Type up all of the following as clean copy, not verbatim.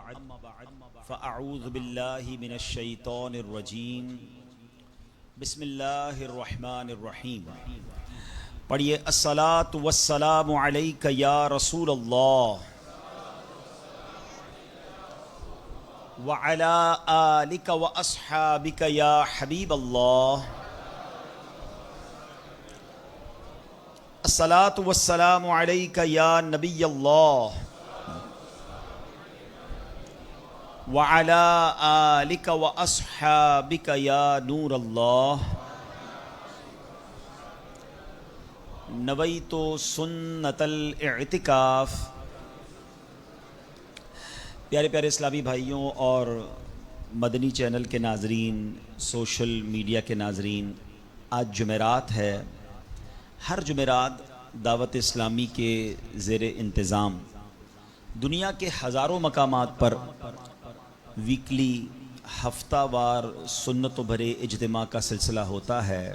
فاعوذ باللہ من الشیطان الرجیم بسم اللہ الرحمن الرحیم. پڑھیے الصلاۃ والسلام علیک یا رسول اللہ وعلی آلک واصحابک یا حبیب اللہ. الصلاۃ والسلام علیک یا نبی اللہ وعلی آلک واصحابک یا نور اللہ. نویت سنت الاعتکاف. پیارے پیارے اسلامی بھائیوں اور مدنی چینل کے ناظرین، سوشل میڈیا کے ناظرین، آج جمعرات ہے. ہر جمعرات دعوت اسلامی کے زیر انتظام دنیا کے ہزاروں مقامات پر ویکلی ہفتہ وار سنت و بھرے اجتماع کا سلسلہ ہوتا ہے،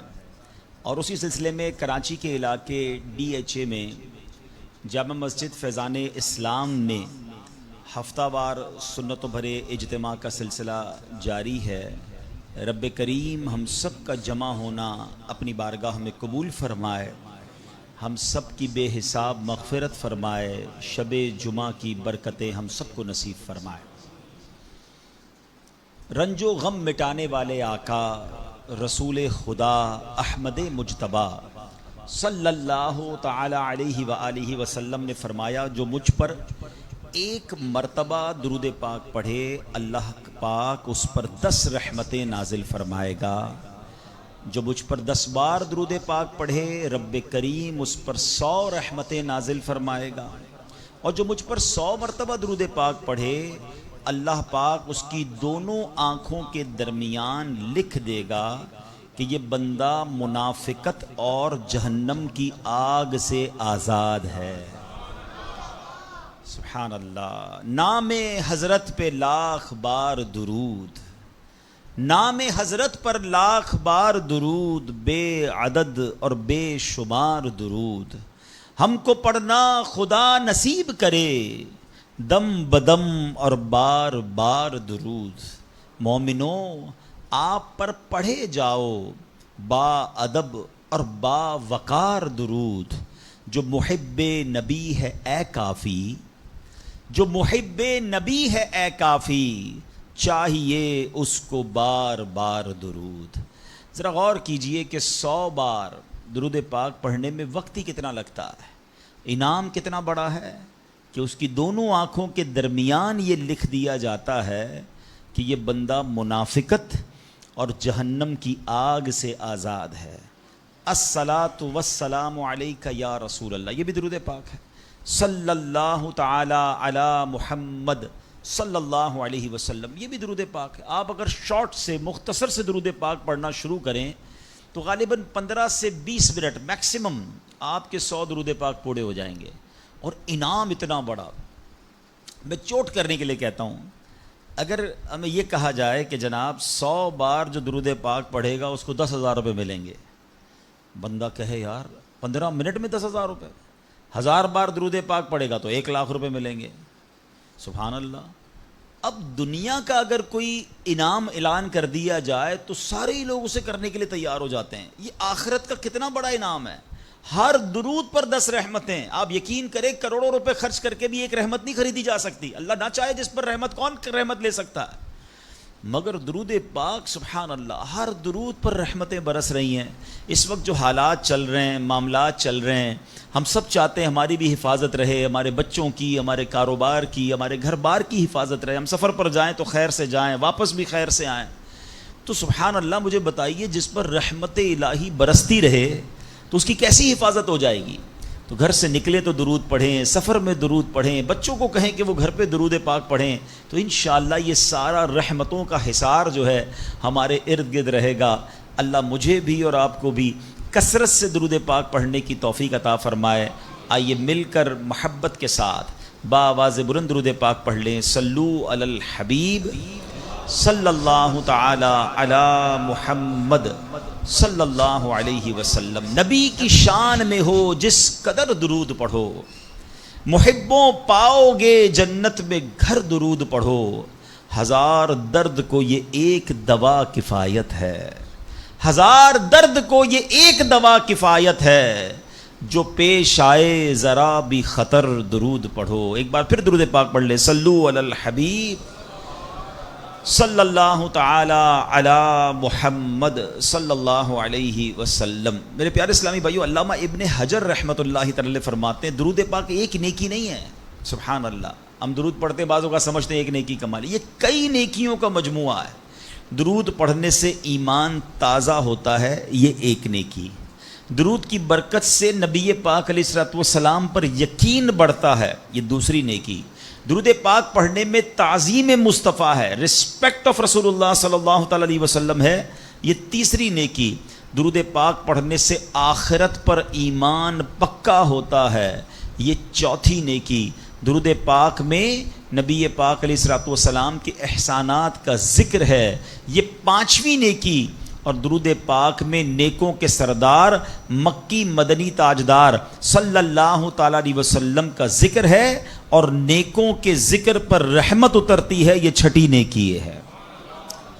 اور اسی سلسلے میں کراچی کے علاقے ڈی ایچ اے میں جامع مسجد فیضان اسلام نے ہفتہ وار سنت و بھرے اجتماع کا سلسلہ جاری ہے. رب کریم ہم سب کا جمع ہونا اپنی بارگاہ میں قبول فرمائے، ہم سب کی بے حساب مغفرت فرمائے، شب جمعہ کی برکتیں ہم سب کو نصیب فرمائے. رنج و غم مٹانے والے آقا رسول خدا احمد مجتبی صلی اللہ تعالی علیہ وآلہ وسلم نے فرمایا، جو مجھ پر ایک مرتبہ درود پاک پڑھے اللہ پاک اس پر 10 رحمتیں نازل فرمائے گا. جو مجھ پر 10 بار درود پاک پڑھے رب کریم اس پر 100 رحمتیں نازل فرمائے گا. اور جو مجھ پر 100 مرتبہ درود پاک پڑھے اللہ پاک اس کی دونوں آنکھوں کے درمیان لکھ دے گا کہ یہ بندہ منافقت اور جہنم کی آگ سے آزاد ہے. سبحان اللہ. نام حضرت پہ لاکھ بار درود، نام حضرت پر لاکھ بار درود، بے عدد اور بے شمار درود ہم کو پڑھنا خدا نصیب کرے، دم بدم اور بار بار درود. مومنوں آپ پر پڑھے جاؤ با ادب اور با وقار درود. جو محب نبی ہے اے کافی، جو محب نبی ہے اے کافی، چاہیے اس کو بار بار درود. ذرا غور کیجئے کہ 100 بار درود پاک پڑھنے میں وقت ہی کتنا لگتا ہے، انعام کتنا بڑا ہے کہ اس کی دونوں آنکھوں کے درمیان یہ لکھ دیا جاتا ہے کہ یہ بندہ منافقت اور جہنم کی آگ سے آزاد ہے. الصلاۃ والسلام علیک یا رسول اللہ، یہ بھی درود پاک ہے. صلی اللہ تعالی علی محمد صلی اللہ علیہ وسلم، یہ بھی درود پاک ہے. آپ اگر شارٹ سے مختصر سے درود پاک پڑھنا شروع کریں تو غالباً 15 سے 20 منٹ میکسیمم آپ کے 100 درود پاک پورے ہو جائیں گے. اور انعام اتنا بڑا. میں چوٹ کرنے کے لیے کہتا ہوں، اگر ہمیں یہ کہا جائے کہ جناب 100 بار جو درود پاک پڑھے گا اس کو 10,000 روپے ملیں گے، بندہ کہے یار 15 منٹ میں 10,000 روپے، 1000 بار درود پاک پڑھے گا تو 1,00,000 روپے ملیں گے. سبحان اللہ. اب دنیا کا اگر کوئی انعام اعلان کر دیا جائے تو سارے ہی لوگ اسے کرنے کے لیے تیار ہو جاتے ہیں. یہ آخرت کا کتنا بڑا انعام ہے. ہر درود پر 10 رحمتیں. آپ یقین کریں کروڑوں روپے خرچ کر کے بھی ایک رحمت نہیں خریدی جا سکتی. اللہ نہ چاہے جس پر رحمت، کون رحمت لے سکتا ہے؟ مگر درود پاک سبحان اللہ ہر درود پر رحمتیں برس رہی ہیں. اس وقت جو حالات چل رہے ہیں، معاملات چل رہے ہیں، ہم سب چاہتے ہیں ہماری بھی حفاظت رہے، ہمارے بچوں کی، ہمارے کاروبار کی، ہمارے گھر بار کی حفاظت رہے. ہم سفر پر جائیں تو خیر سے جائیں، واپس بھی خیر سے آئیں. تو سبحان اللہ مجھے بتائیے جس پر رحمت الہی برستی رہے تو اس کی کیسی حفاظت ہو جائے گی. تو گھر سے نکلے تو درود پڑھیں، سفر میں درود پڑھیں، بچوں کو کہیں کہ وہ گھر پہ درود پاک پڑھیں، تو انشاءاللہ یہ سارا رحمتوں کا حصار جو ہے ہمارے ارد گرد رہے گا. اللہ مجھے بھی اور آپ کو بھی کثرت سے درود پاک پڑھنے کی توفیق عطا فرمائے. آئیے مل کر محبت کے ساتھ بآواز بلند درود پاک پڑھ لیں. صلو علی الحبیب صلی اللہ تعالی علی محمد صلی اللہ علیہ وسلم. نبی کی شان میں ہو جس قدر درود پڑھو، محبوں پاؤ گے جنت میں گھر درود پڑھو، ہزار درد کو یہ ایک دوا کفایت ہے، ہزار درد کو یہ ایک دوا کفایت ہے، جو پیش آئے ذرا بھی خطر درود پڑھو۔ ایک بار پھر درود پاک پڑھ لے، صلو علی الحبیب صلی اللہ تعالی علی محمد صلی اللہ علیہ وسلم۔ میرے پیارے اسلامی بھائیو، علامہ ابن حجر رحمۃ اللہ تعالی فرماتے ہیں درود پاک ایک نیکی نہیں ہے۔ سبحان اللہ، ہم درود پڑھتے بعضوں کا سمجھتے ہیں ایک نیکی کمال، یہ کئی نیکیوں کا مجموعہ ہے۔ درود پڑھنے سے ایمان تازہ ہوتا ہے، یہ ایک نیکی۔ درود کی برکت سے نبی پاک علیہ الصلوۃ والسلام پر یقین بڑھتا ہے، یہ دوسری نیکی۔ درود پاک پڑھنے میں تعظیم مصطفیٰ ہے، رسپیکٹ آف رسول اللہ صلی اللہ تعالی علیہ وسلم ہے، یہ تیسری نیکی۔ درود پاک پڑھنے سے آخرت پر ایمان پکا ہوتا ہے، یہ چوتھی نیکی۔ درود پاک میں نبی پاک علیہ الصلوۃ والسلام کے احسانات کا ذکر ہے، یہ پانچویں نیکی۔ اور درود پاک میں نیکوں کے سردار مکی مدنی تاجدار صلی اللہ تعالی علیہ وسلم کا ذکر ہے، اور نیکوں کے ذکر پر رحمت اترتی ہے، یہ چھٹی نیکی ہے۔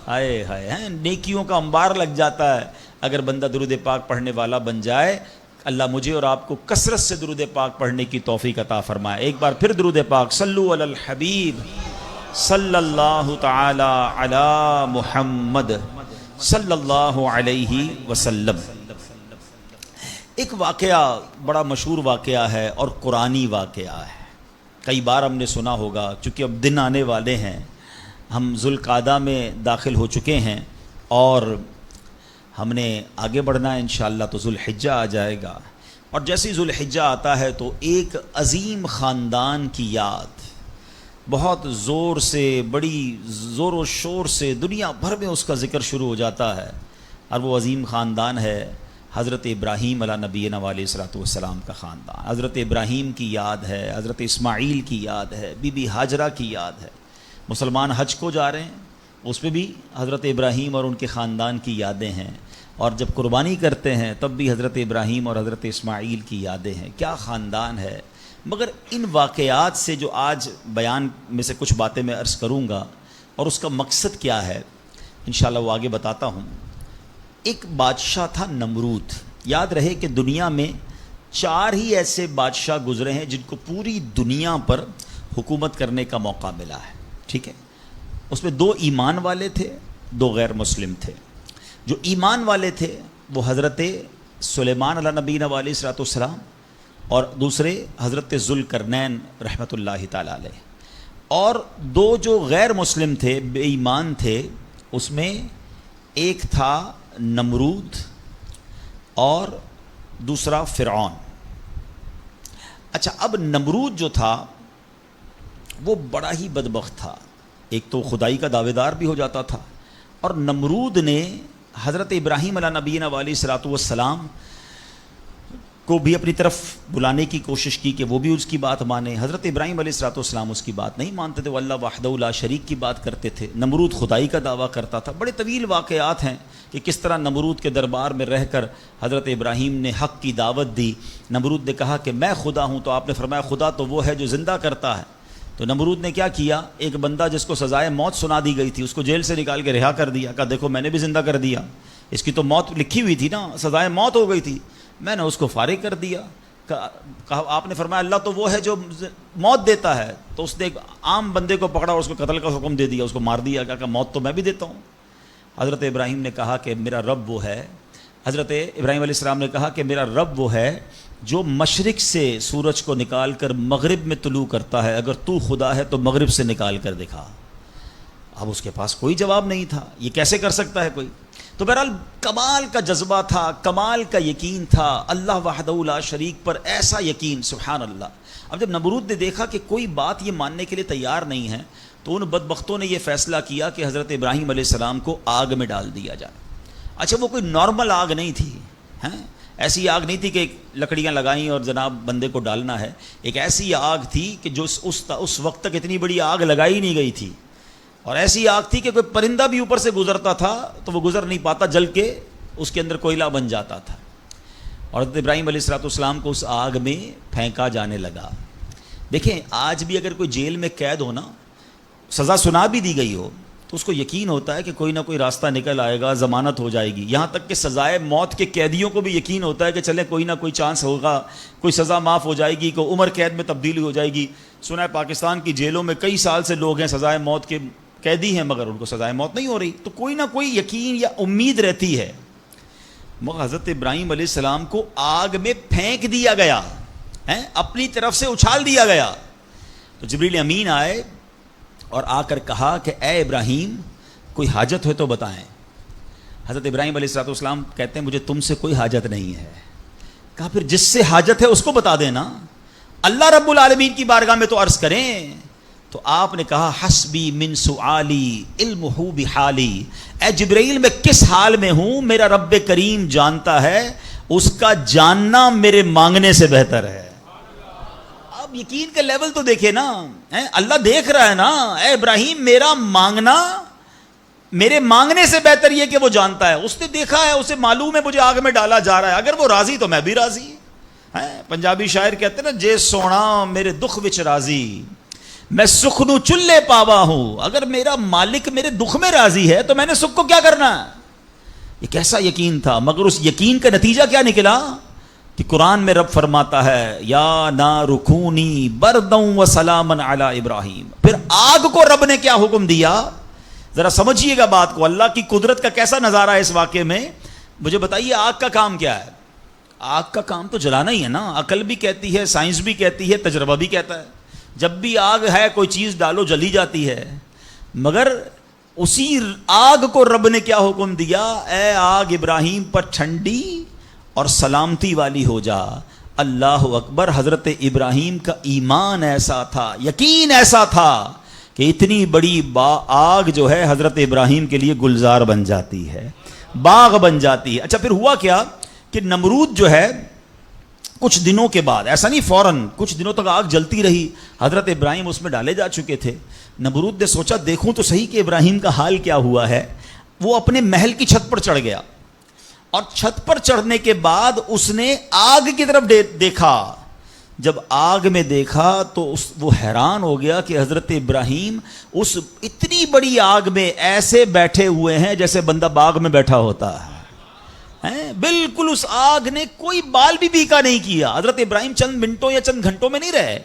ہائے ہائے، نیکیوں کا انبار لگ جاتا ہے اگر بندہ درود پاک پڑھنے والا بن جائے۔ اللہ مجھے اور آپ کو کثرت سے درود پاک پڑھنے کی توفیق عطا فرمائے۔ ایک بار پھر درود پاک، صلو علی الحبیب صلی اللہ تعالی علی محمد صلی اللہ علیہ وسلم۔ ایک واقعہ بڑا مشہور واقعہ ہے اور قرآنی واقعہ ہے، کئی بار ہم نے سنا ہوگا، چونکہ اب دن آنے والے ہیں، ہم ذوالقعدہ میں داخل ہو چکے ہیں اور ہم نے آگے بڑھنا ہے انشاءاللہ، تو ذوالحجہ آ جائے گا، اور جیسے ہی ذوالحجہ آتا ہے تو ایک عظیم خاندان کی یاد بہت زور سے، بڑی زور و شور سے دنیا بھر میں اس کا ذکر شروع ہو جاتا ہے، اور وہ عظیم خاندان ہے حضرت ابراہیم علیہ نبینا علیہ الصلوۃ والسلام کا خاندان۔ حضرت ابراہیم کی یاد ہے، حضرت اسماعیل کی یاد ہے، بی بی ہاجرہ کی یاد ہے۔ مسلمان حج کو جا رہے ہیں، اس پہ بھی حضرت ابراہیم اور ان کے خاندان کی یادیں ہیں، اور جب قربانی کرتے ہیں تب بھی حضرت ابراہیم اور حضرت اسماعیل کی یادیں ہیں۔ کیا خاندان ہے! مگر ان واقعات سے جو آج بیان میں سے کچھ باتیں میں عرض کروں گا، اور اس کا مقصد کیا ہے انشاءاللہ وہ آگے بتاتا ہوں۔ ایک بادشاہ تھا نمرود۔ یاد رہے کہ دنیا میں 4 ہی ایسے بادشاہ گزرے ہیں جن کو پوری دنیا پر حکومت کرنے کا موقع ملا ہے، ٹھیک ہے؟ اس میں 2 ایمان والے تھے، 2 غیر مسلم تھے۔ جو ایمان والے تھے وہ حضرت سلیمان علیہ نبینا علیہ الصلوۃ والسلام، اور دوسرے حضرت ذوالقرنین رحمۃ اللہ تعالی علیہ۔ اور 2 جو غیر مسلم تھے، بے ایمان تھے، اس میں ایک تھا نمرود اور دوسرا فرعون۔ اچھا، اب نمرود جو تھا وہ بڑا ہی بدبخت تھا، ایک تو خدائی کا دعوے دار بھی ہو جاتا تھا، اور نمرود نے حضرت ابراہیم علیہ نبینا علیہ الصلوۃ والسلام کو بھی اپنی طرف بلانے کی کوشش کی کہ وہ بھی اس کی بات مانے۔ حضرت ابراہیم علیہ الصلوۃ والسلام اس کی بات نہیں مانتے تھے، وہ اللہ وحدہ لا شریک کی بات کرتے تھے، نمرود خدائی کا دعویٰ کرتا تھا۔ بڑے طویل واقعات ہیں کہ کس طرح نمرود کے دربار میں رہ کر حضرت ابراہیم نے حق کی دعوت دی۔ نمرود نے کہا کہ میں خدا ہوں، تو آپ نے فرمایا خدا تو وہ ہے جو زندہ کرتا ہے۔ تو نمرود نے کیا کیا، ایک بندہ جس کو سزائے موت سنا دی گئی تھی اس کو جیل سے نکال کے رہا کر دیا، کہا دیکھو میں نے بھی زندہ کر دیا، اس کی تو موت لکھی ہوئی تھی نا، سزائے موت ہو گئی تھی، میں نے اس کو فارغ کر دیا۔ کہا آپ نے فرمایا اللہ تو وہ ہے جو موت دیتا ہے، تو اس نے ایک عام بندے کو پکڑا اور اس کو قتل کا حکم دے دیا، اس کو مار دیا، کہا کہ موت تو میں بھی دیتا ہوں۔ حضرت ابراہیم نے کہا کہ میرا رب وہ ہے، حضرت ابراہیم علیہ السلام نے کہا کہ میرا رب وہ ہے جو مشرق سے سورج کو نکال کر مغرب میں طلوع کرتا ہے، اگر تو خدا ہے تو مغرب سے نکال کر دکھا۔ اب اس کے پاس کوئی جواب نہیں تھا، یہ کیسے کر سکتا ہے کوئی؟ تو بہرحال کمال کا جذبہ تھا، کمال کا یقین تھا اللہ وحدہ لا شریک پر، ایسا یقین، سبحان اللہ۔ اب جب نمرود نے دیکھا کہ کوئی بات یہ ماننے کے لیے تیار نہیں ہے، تو ان بدبختوں نے یہ فیصلہ کیا کہ حضرت ابراہیم علیہ السلام کو آگ میں ڈال دیا جائے۔ اچھا، وہ کوئی نارمل آگ نہیں تھی، ایسی آگ نہیں تھی کہ لکڑیاں لگائیں اور جناب بندے کو ڈالنا ہے، ایک ایسی آگ تھی کہ جو اس وقت تک اتنی بڑی آگ لگائی نہیں گئی تھی، اور ایسی آگ تھی کہ کوئی پرندہ بھی اوپر سے گزرتا تھا تو وہ گزر نہیں پاتا، جل کے اس کے اندر کوئلہ بن جاتا تھا۔ اور حضرت ابراہیم علیہ الصلوۃ والسلام کو اس آگ میں پھینکا جانے لگا۔ دیکھیں آج بھی اگر کوئی جیل میں قید ہو نا, سزا سنا بھی دی گئی ہو, تو اس کو یقین ہوتا ہے کہ کوئی نہ کوئی راستہ نکل آئے گا, ضمانت ہو جائے گی. یہاں تک کہ سزائے موت کے قیدیوں کو بھی یقین ہوتا ہے کہ چلے کوئی نہ کوئی چانس ہوگا, کوئی سزا معاف ہو جائے گی, کوئی عمر قید میں تبدیلی ہو جائے گی. سنا ہے پاکستان کی جیلوں میں کئی سال سے لوگ ہیں سزائے موت کے قیدی ہیں, مگر ان کو سزائے موت نہیں ہو رہی. تو کوئی نہ کوئی یقین یا امید رہتی ہے. مگر حضرت ابراہیم علیہ السلام کو آگ میں پھینک دیا گیا, اپنی طرف سے اچھال دیا گیا. تو جبریل امین آئے اور آ کر کہا کہ اے ابراہیم کوئی حاجت ہو تو بتائیں. حضرت ابراہیم علیہ السلام کہتے ہیں مجھے تم سے کوئی حاجت نہیں ہے. کہا پھر جس سے حاجت ہے اس کو بتا دینا, اللہ رب العالمین کی بارگاہ میں تو عرض کریں. تو آپ نے کہا حسبی من سؤالی علمہ بحالی, اے جبرائیل میں کس حال میں ہوں میرا رب کریم جانتا ہے, اس کا جاننا میرے مانگنے سے بہتر ہے. اب یقین کا لیول تو دیکھے نا, اللہ دیکھ رہا ہے نا. اے ابراہیم میرا مانگنا میرے مانگنے سے بہتر یہ کہ وہ جانتا ہے, اس نے دیکھا ہے, اسے معلوم ہے مجھے آگ میں ڈالا جا رہا ہے. اگر وہ راضی تو میں بھی راضی. پنجابی شاعر کہتے ہیں نا, جے سونا میرے دکھ وچ راضی میں سکھ نو چلے پاوا ہوں. اگر میرا مالک میرے دکھ میں راضی ہے تو میں نے سکھ کو کیا کرنا ہے. یہ کیسا یقین تھا. مگر اس یقین کا نتیجہ کیا نکلا کہ قرآن میں رب فرماتا ہے یا نار کونی برداً و سلاما علی ابراہیم. پھر آگ کو رب نے کیا حکم دیا, ذرا سمجھیے گا بات کو. اللہ کی قدرت کا کیسا نظارہ ہے اس واقعے میں. مجھے بتائیے آگ کا کام کیا ہے. آگ کا کام تو جلانا ہی ہے نا. عقل بھی کہتی ہے, سائنس بھی کہتی ہے, تجربہ بھی کہتا ہے, جب بھی آگ ہے کوئی چیز ڈالو جلی جاتی ہے. مگر اسی آگ کو رب نے کیا حکم دیا, اے آگ ابراہیم پر ٹھنڈی اور سلامتی والی ہو جا. اللہ اکبر. حضرت ابراہیم کا ایمان ایسا تھا, یقین ایسا تھا کہ اتنی بڑی آگ جو ہے حضرت ابراہیم کے لیے گلزار بن جاتی ہے, باغ بن جاتی ہے. اچھا پھر ہوا کیا کہ نمرود جو ہے کچھ دنوں کے بعد, ایسا نہیں فوراً, کچھ دنوں تک آگ جلتی رہی. حضرت ابراہیم اس میں ڈالے جا چکے تھے. نمرود نے سوچا دیکھوں تو صحیح کہ ابراہیم کا حال کیا ہوا ہے. وہ اپنے محل کی چھت پر چڑھ گیا, اور چھت پر چڑھنے کے بعد اس نے آگ کی طرف دیکھا. جب آگ میں دیکھا تو وہ حیران ہو گیا کہ حضرت ابراہیم اس اتنی بڑی آگ میں ایسے بیٹھے ہوئے ہیں جیسے بندہ باغ میں بیٹھا ہوتا ہے. بالکل اس آگ نے کوئی بال بھی بیکا نہیں کیا. حضرت ابراہیم چند منٹوں یا چند گھنٹوں میں نہیں رہے.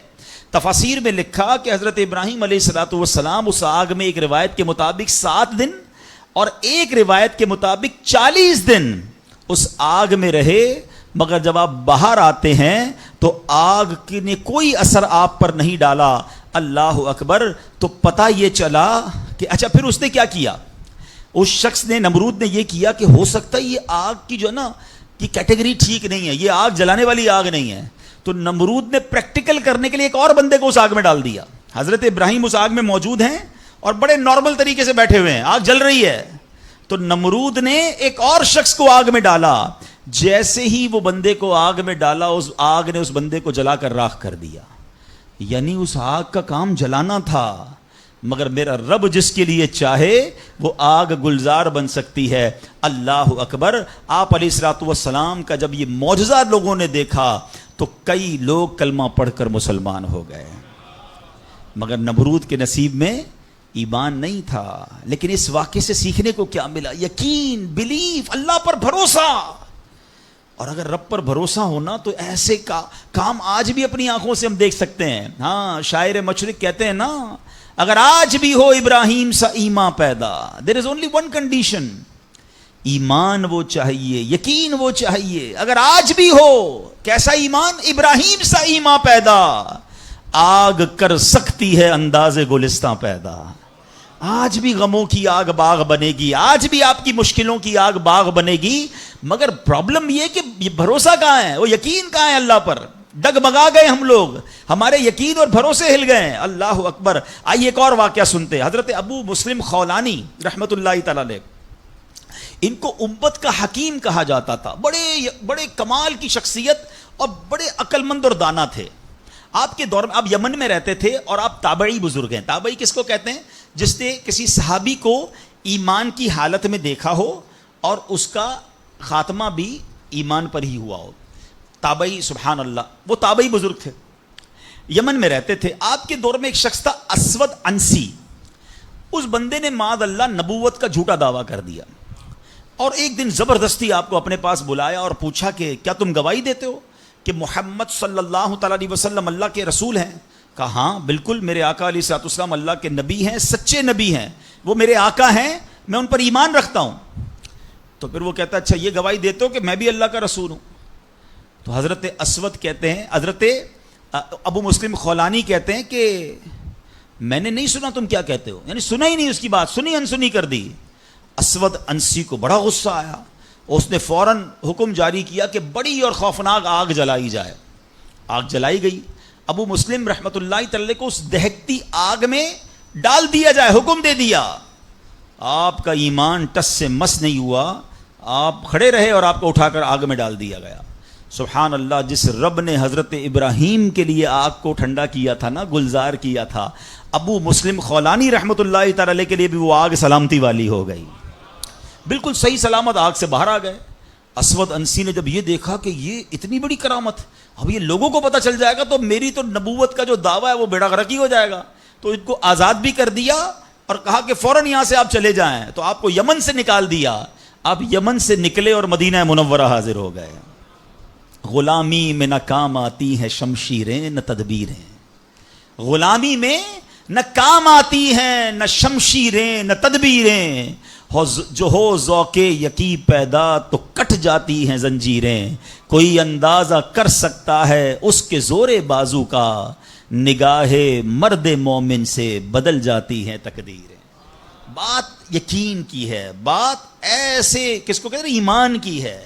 تفاسیر میں لکھا کہ حضرت ابراہیم علیہ السلام اس آگ میں ایک روایت کے مطابق 7 دن اور ایک روایت کے مطابق 40 دن اس آگ میں رہے. مگر جب آپ باہر آتے ہیں تو آگ نے کوئی اثر آپ پر نہیں ڈالا. اللہ اکبر. تو پتہ یہ چلا کہ اچھا پھر اس نے کیا کیا. اس شخص نے, نمرود نے یہ کیا کہ ہو سکتا ہے یہ آگ کی جو نا کہ کیٹیگری ٹھیک نہیں ہے, یہ آگ جلانے والی آگ نہیں ہے. تو نمرود نے پریکٹیکل کرنے کے لیے ایک اور بندے کو اس آگ میں ڈال دیا. حضرت ابراہیم اس آگ میں موجود ہیں اور بڑے نارمل طریقے سے بیٹھے ہوئے ہیں, آگ جل رہی ہے. تو نمرود نے ایک اور شخص کو آگ میں ڈالا. جیسے ہی وہ بندے کو آگ میں ڈالا, اس آگ نے اس بندے کو جلا کر راکھ کر دیا. یعنی اس آگ کا کام جلانا تھا, مگر میرا رب جس کے لیے چاہے وہ آگ گلزار بن سکتی ہے. اللہ اکبر. آپ علیہ الصلوۃ والسلام کا جب یہ معجزہ لوگوں نے دیکھا تو کئی لوگ کلمہ پڑھ کر مسلمان ہو گئے. مگر نمرود کے نصیب میں ایمان نہیں تھا. لیکن اس واقعے سے سیکھنے کو کیا ملا؟ یقین, بلیف, اللہ پر بھروسہ. اور اگر رب پر بھروسہ ہونا تو ایسے کام آج بھی اپنی آنکھوں سے ہم دیکھ سکتے ہیں. ہاں, شاعر مشرق کہتے ہیں نا, اگر آج بھی ہو ابراہیم سا ایمان پیدا, دیر از اونلی ون کنڈیشن, ایمان وہ چاہیے, یقین وہ چاہیے. اگر آج بھی ہو کیسا ایمان, ابراہیم سا ایمان پیدا, آگ کر سکتی ہے انداز گلستان پیدا. آج بھی غموں کی آگ باغ بنے گی, آج بھی آپ کی مشکلوں کی آگ باغ بنے گی. مگر پرابلم یہ کہ یہ بھروسہ کہاں ہے, وہ یقین کہاں ہے اللہ پر. ڈگمگا گئے ہم لوگ, ہمارے یقین اور بھروسے ہل گئے. اللہ اکبر. آئیے ایک اور واقعہ سنتے. حضرت ابو مسلم خولانی رحمت اللہ تعالی علیہ, ان کو امت کا حکیم کہا جاتا تھا. بڑے کمال کی شخصیت اور بڑے عقل مند اور دانا تھے. آپ کے دور میں, آپ یمن میں رہتے تھے اور آپ تابعی بزرگ ہیں. تابعی کس کو کہتے ہیں؟ جس نے کسی صحابی کو ایمان کی حالت میں دیکھا ہو اور اس کا خاتمہ بھی ایمان پر ہی ہوا ہو. تابعی, سبحان اللہ, وہ تابعی بزرگ تھے. یمن میں رہتے تھے. آپ کے دور میں ایک شخص تھا اسود انسی. اس بندے نے معاذ اللہ نبوت کا جھوٹا دعویٰ کر دیا اور ایک دن زبردستی آپ کو اپنے پاس بلایا اور پوچھا کہ کیا تم گواہی دیتے ہو کہ محمد صلی اللہ تعالیٰ علیہ وسلم اللہ کے رسول ہیں؟ کہا ہاں بالکل، میرے آقا علیہ الصلوۃ والسلام اللہ کے نبی ہیں، سچے نبی ہیں، وہ میرے آقا ہیں، میں ان پر ایمان رکھتا ہوں. تو پھر وہ کہتا ہے اچھا یہ گواہی دیتے ہو کہ میں بھی اللہ کا رسول ہوں؟ تو حضرت اسود کہتے ہیں، حضرت ابو مسلم خولانی کہتے ہیں کہ میں نے نہیں سنا تم کیا کہتے ہو، یعنی سنا ہی نہیں اس کی بات، سنی انسنی کر دی. اسود انسی کو بڑا غصہ آیا، اس نے فوراً حکم جاری کیا کہ بڑی اور خوفناک آگ جلائی جائے. آگ جلائی گئی. ابو مسلم رحمۃ اللہ تعالی کو اس دہکتی آگ میں ڈال دیا جائے، حکم دے دیا. آپ کا ایمان ٹس سے مس نہیں ہوا، آپ کھڑے رہے اور آپ کو اٹھا کر آگ میں ڈال دیا گیا. سبحان اللہ، جس رب نے حضرت ابراہیم کے لیے آگ کو ٹھنڈا کیا تھا نا، گلزار کیا تھا، ابو مسلم خولانی رحمۃ اللہ تعالی کے لیے بھی وہ آگ سلامتی والی ہو گئی. بالکل صحیح سلامت آگ سے باہر آ گئے. اسود انسی نے جب یہ دیکھا کہ یہ اتنی بڑی کرامت، اب یہ لوگوں کو پتہ چل جائے گا تو میری تو نبوت کا جو دعویٰ ہے وہ بیڑا غرق ہی ہو جائے گا. تو ان کو آزاد بھی کر دیا اور کہا کہ فوراً یہاں سے آپ چلے جائیں. تو آپ کو یمن سے نکال دیا. آپ یمن سے نکلے اور مدینہ منورہ حاضر ہو گئے. غلامی میں نہ کام آتی ہیں شمشیریں نہ تدبیریں. غلامی میں نہ کام آتی ہیں نہ شمشیریں نہ تدبیریں، جو ہو ذوق یقی پیدا تو کٹ جاتی ہیں زنجیریں. کوئی اندازہ کر سکتا ہے اس کے زور بازو کا، نگاہ مرد مومن سے بدل جاتی ہیں تقدیریں. بات یقین کی ہے، بات ایسے کس کو کہتے ہیں ایمان کی ہے.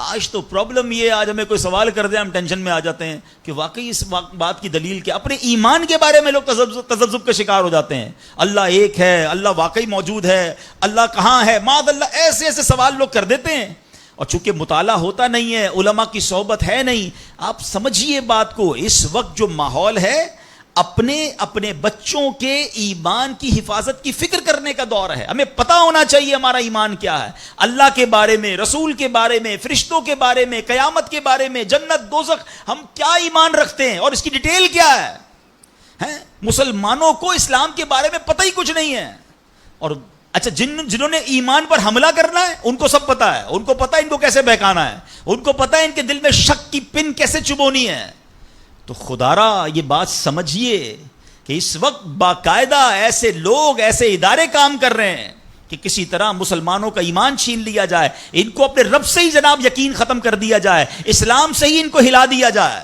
آج تو پرابلم یہ، آج ہمیں کوئی سوال کر دے ہم ٹینشن میں آ جاتے ہیں کہ واقعی اس بات کی دلیل کیا. اپنے ایمان کے بارے میں لوگ تذبذب کے شکار ہو جاتے ہیں. اللہ ایک ہے، اللہ واقعی موجود ہے، اللہ کہاں ہے، معاذ اللہ، ایسے ایسے سوال لوگ کر دیتے ہیں. اور چونکہ مطالعہ ہوتا نہیں ہے، علماء کی صحبت ہے نہیں. آپ سمجھیے بات کو، اس وقت جو ماحول ہے اپنے بچوں کے ایمان کی حفاظت کی فکر کرنے کا دور ہے. ہمیں پتہ ہونا چاہیے ہمارا ایمان کیا ہے، اللہ کے بارے میں، رسول کے بارے میں، فرشتوں کے بارے میں، قیامت کے بارے میں، جنت دوزخ، ہم کیا ایمان رکھتے ہیں اور اس کی ڈیٹیل کیا ہے. مسلمانوں کو اسلام کے بارے میں پتہ ہی کچھ نہیں ہے. اور اچھا جنہوں نے ایمان پر حملہ کرنا ہے ان کو سب پتہ ہے، ان کو پتہ ہے ان کو کیسے بہکانا ہے، ان کو پتہ ہے ان کے دل میں شک کی پن کیسے چبونی ہے. تو خدارا یہ بات سمجھیے کہ اس وقت باقاعدہ ایسے لوگ، ایسے ادارے کام کر رہے ہیں کہ کسی طرح مسلمانوں کا ایمان چھین لیا جائے، ان کو اپنے رب سے ہی جناب یقین ختم کر دیا جائے، اسلام سے ہی ان کو ہلا دیا جائے،